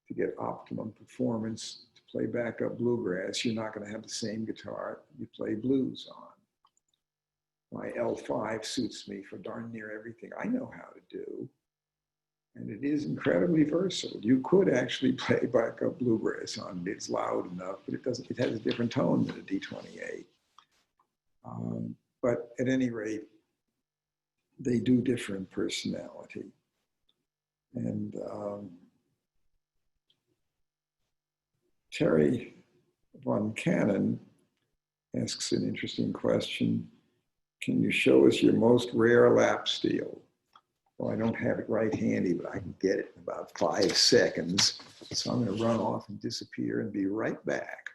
To get optimum performance, to play backup bluegrass, you're not going to have the same guitar you play blues on. My L5 suits me for darn near everything I know how to do. And it is incredibly versatile. You could actually play backup bluegrass on it. It's loud enough, but it has a different tone than a D28. But at any rate, they do differ in personality. And Terry Von Cannon asks an interesting question. Can you show us your most rare lap steel? Well, I don't have it right handy, but I can get it in about 5 seconds. So I'm going to run off and disappear and be right back.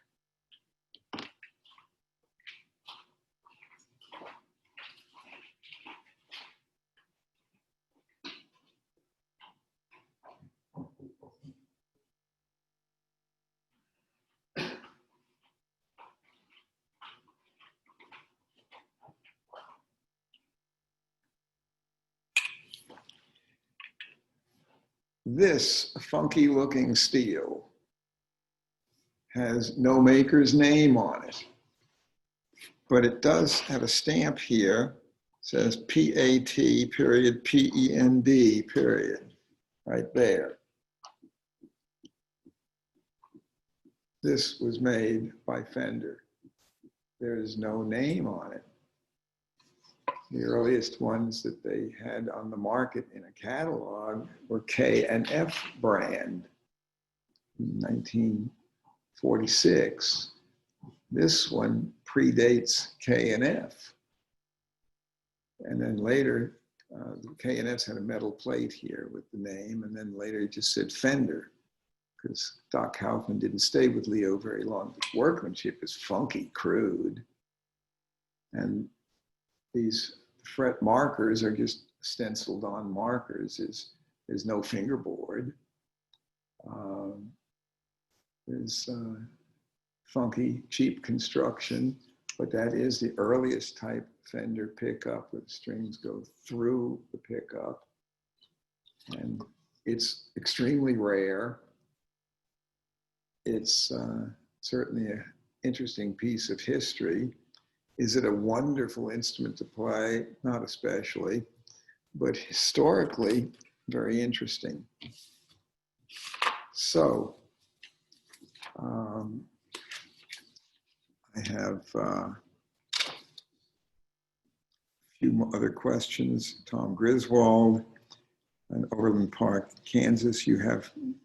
This funky looking steel has no maker's name on it, but it does have a stamp here, says PAT period PEND period, right there. This was made by Fender. There is no name on it. The earliest ones that they had on the market in a catalog were K and F brand in 1946. This one predates K and F. And then later, the K and F's had a metal plate here with the name, and then later it just said Fender, because Doc Kaufman didn't stay with Leo very long. The workmanship is funky, crude. And these fret markers are just stenciled on markers. There's no fingerboard. There's funky, cheap construction, but that is the earliest type Fender pickup where the strings go through the pickup. And it's extremely rare. It's certainly an interesting piece of history. Is it a wonderful instrument to play? Not especially, but historically, very interesting. So, I have a few other questions. Tom Griswold in Overland Park, Kansas. You have from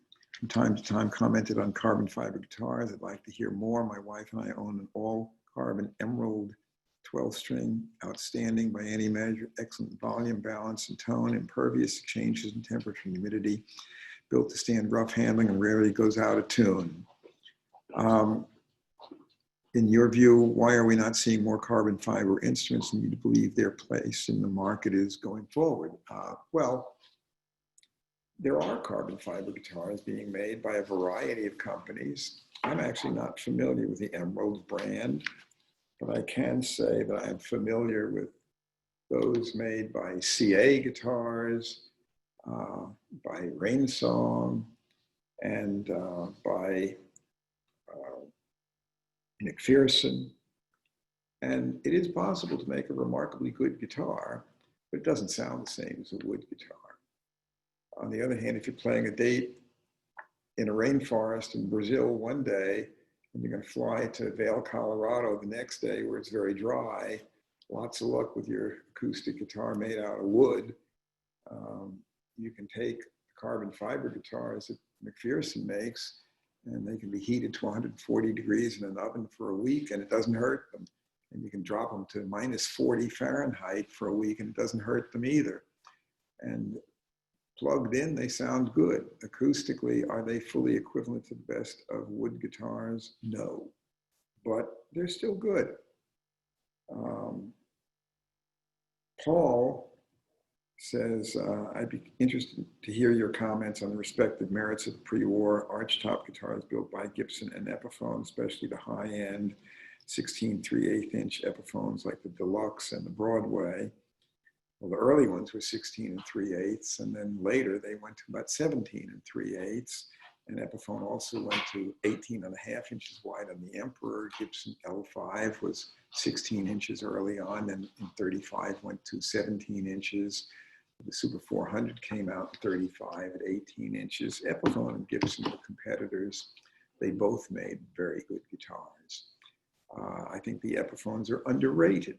time to time commented on carbon fiber guitars. I'd like to hear more. My wife and I own an all carbon emerald 12 string, outstanding by any measure, excellent volume, balance, and tone, impervious to changes in temperature and humidity, built to stand rough handling and rarely goes out of tune. In your view, why are we not seeing more carbon fiber instruments, and you believe their place in the market is going forward? Well, there are carbon fiber guitars being made by a variety of companies. I'm actually not familiar with the Emerald brand, but I can say that I'm familiar with those made by CA Guitars, by Rainsong, and by McPherson. And it is possible to make a remarkably good guitar, but it doesn't sound the same as a wood guitar. On the other hand, if you're playing a date in a rainforest in Brazil one day, and you're going to fly to Vail, Colorado the next day where it's very dry, lots of luck with your acoustic guitar made out of wood. You can take carbon fiber guitars that McPherson makes, and they can be heated to 140 degrees in an oven for a week, and it doesn't hurt them. And you can drop them to minus 40 Fahrenheit for a week, and it doesn't hurt them either. And plugged in, they sound good. Acoustically, are they fully equivalent to the best of wood guitars? No, but they're still good. Paul says, I'd be interested to hear your comments on the respective merits of the pre-war archtop guitars built by Gibson and Epiphone, especially the high-end 16 3/8-inch Epiphones like the Deluxe and the Broadway. Well, the early ones were 16 3/8, and then later they went to about 17 3/8. And Epiphone also went to 18.5 inches wide on the Emperor. Gibson L5 was 16 inches early on, and in 35 went to 17 inches. The Super 400 came out in 35 at 18 inches. Epiphone and Gibson were competitors. They both made very good guitars. I think the Epiphones are underrated.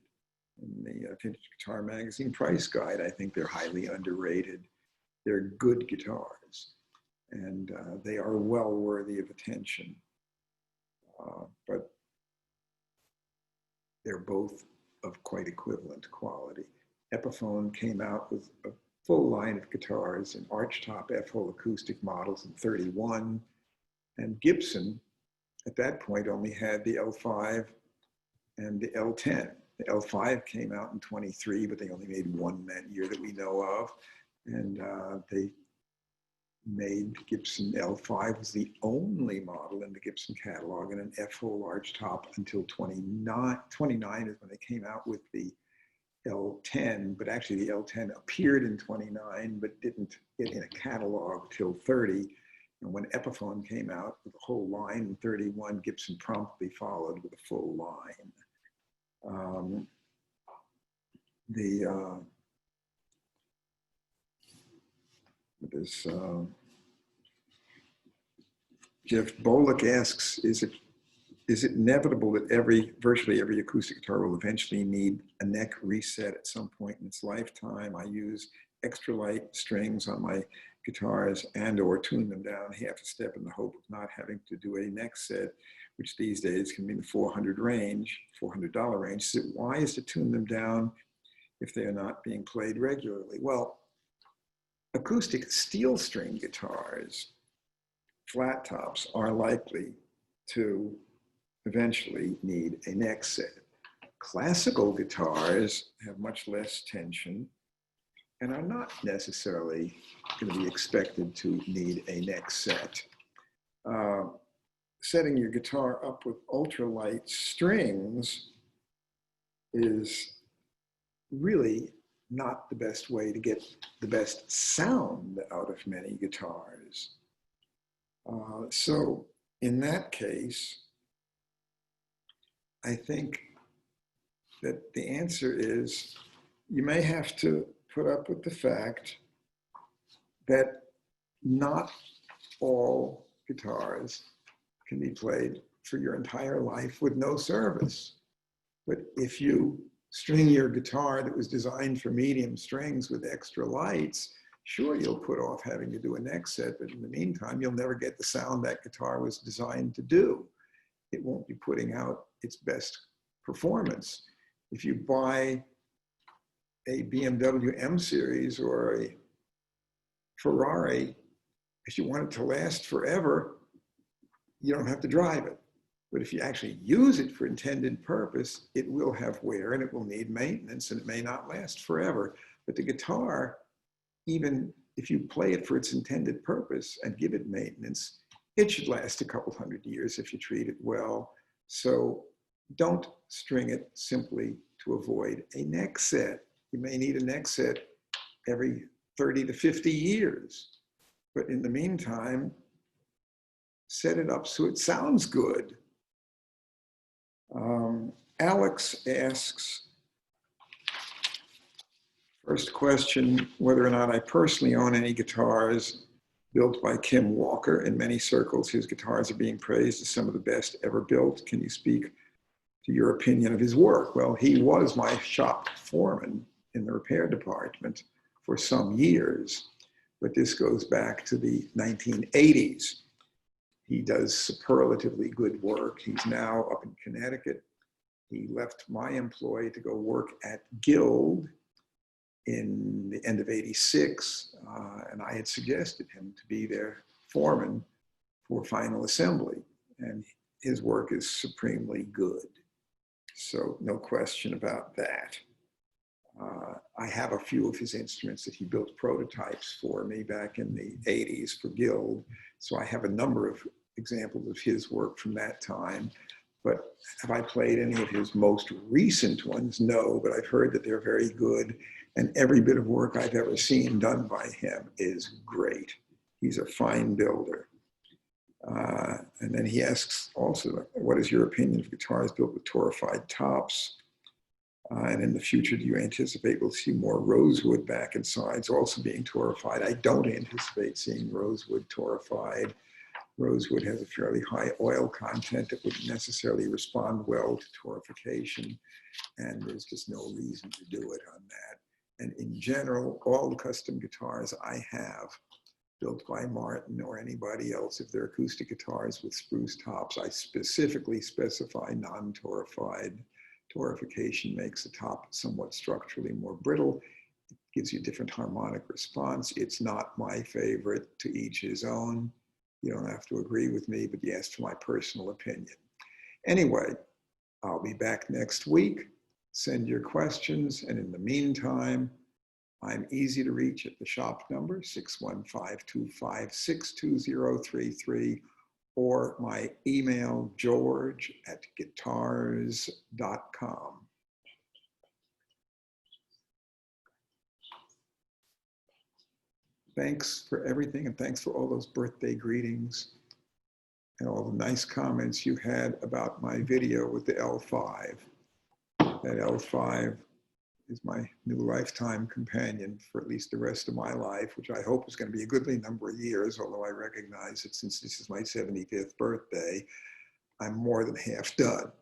In the Vintage Guitar Magazine Price Guide, I think they're highly underrated. They're good guitars, and they are well worthy of attention. But they're both of quite equivalent quality. Epiphone came out with a full line of guitars in archtop F-hole acoustic models in 31, and Gibson at that point only had the L5 and the L10. The L5 came out in 23, but they only made one that year that we know of. And they made Gibson L5 was the only model in the Gibson catalog in an F-hole archtop until 29. 29 is when they came out with the L10, but actually the L10 appeared in 29, but didn't get in a catalog till 30. And when Epiphone came out with a whole line in 31, Gibson promptly followed with a full line. Jeff Bolick asks, is it inevitable that virtually every acoustic guitar will eventually need a neck reset at some point in its lifetime? I use extra light strings on my guitars and or tune them down half a step in the hope of not having to do a neck set, which these days can be in the $400 range. So why is to tune them down if they are not being played regularly? Well, acoustic steel string guitars, flat tops, are likely to eventually need a neck set. Classical guitars have much less tension and are not necessarily going to be expected to need a neck set. Setting your guitar up with ultralight strings is really not the best way to get the best sound out of many guitars. So in that case, I think that the answer is you may have to put up with the fact that not all guitars can be played for your entire life with no service. But if you string your guitar that was designed for medium strings with extra lights, sure, you'll put off having to do a neck set, but in the meantime, you'll never get the sound that guitar was designed to do. It won't be putting out its best performance. If you buy a BMW M series or a Ferrari, if you want it to last forever, you don't have to drive it. But if you actually use it for intended purpose, it will have wear and it will need maintenance and it may not last forever. But the guitar, even if you play it for its intended purpose and give it maintenance, it should last a couple hundred years if you treat it well. So don't string it simply to avoid a neck set. You may need a neck set every 30 to 50 years. But in the meantime, set it up so it sounds good. Alex asks, first question, whether or not I personally own any guitars built by Kim Walker. In many circles, his guitars are being praised as some of the best ever built. Can you speak to your opinion of his work? Well, he was my shop foreman in the repair department for some years, but this goes back to the 1980s. He does superlatively good work. He's now up in Connecticut. He left my employ to go work at Guild in the end of '86, and I had suggested him to be their foreman for final assembly, and his work is supremely good. So no question about that. I have a few of his instruments that he built prototypes for me back in the '80s for Guild, so I have a number of examples of his work from that time. But have I played any of his most recent ones? No, but I've heard that they're very good. And every bit of work I've ever seen done by him is great. He's a fine builder. And then he asks also, what is your opinion of guitars built with torrefied tops? And in the future, do you anticipate we'll see more rosewood back and sides also being torrefied? I don't anticipate seeing rosewood torrefied. Rosewood has a fairly high oil content that wouldn't necessarily respond well to torrefication, and there's just no reason to do it on that. And in general, all the custom guitars I have built by Martin or anybody else, if they're acoustic guitars with spruce tops, I specifically specify non-torrefied. Torrefication makes the top somewhat structurally more brittle. It gives you a different harmonic response. It's not my favorite, to each his own. You don't have to agree with me, but yes, to my personal opinion. Anyway, I'll be back next week. Send your questions, and in the meantime, I'm easy to reach at the shop number, 615-256-2033, or my email, george@guitars.com. Thanks for everything, and thanks for all those birthday greetings and all the nice comments you had about my video with the L5. That L5 is my new lifetime companion for at least the rest of my life, which I hope is going to be a goodly number of years, although I recognize that since this is my 75th birthday, I'm more than half done.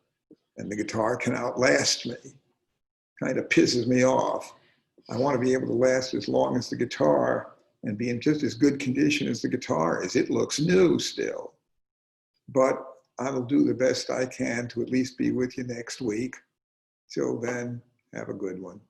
And the guitar can outlast me. Kind of pisses me off. I want to be able to last as long as the guitar and be in just as good condition as the guitar is. It looks new still. But I will do the best I can to at least be with you next week. Till then, have a good one.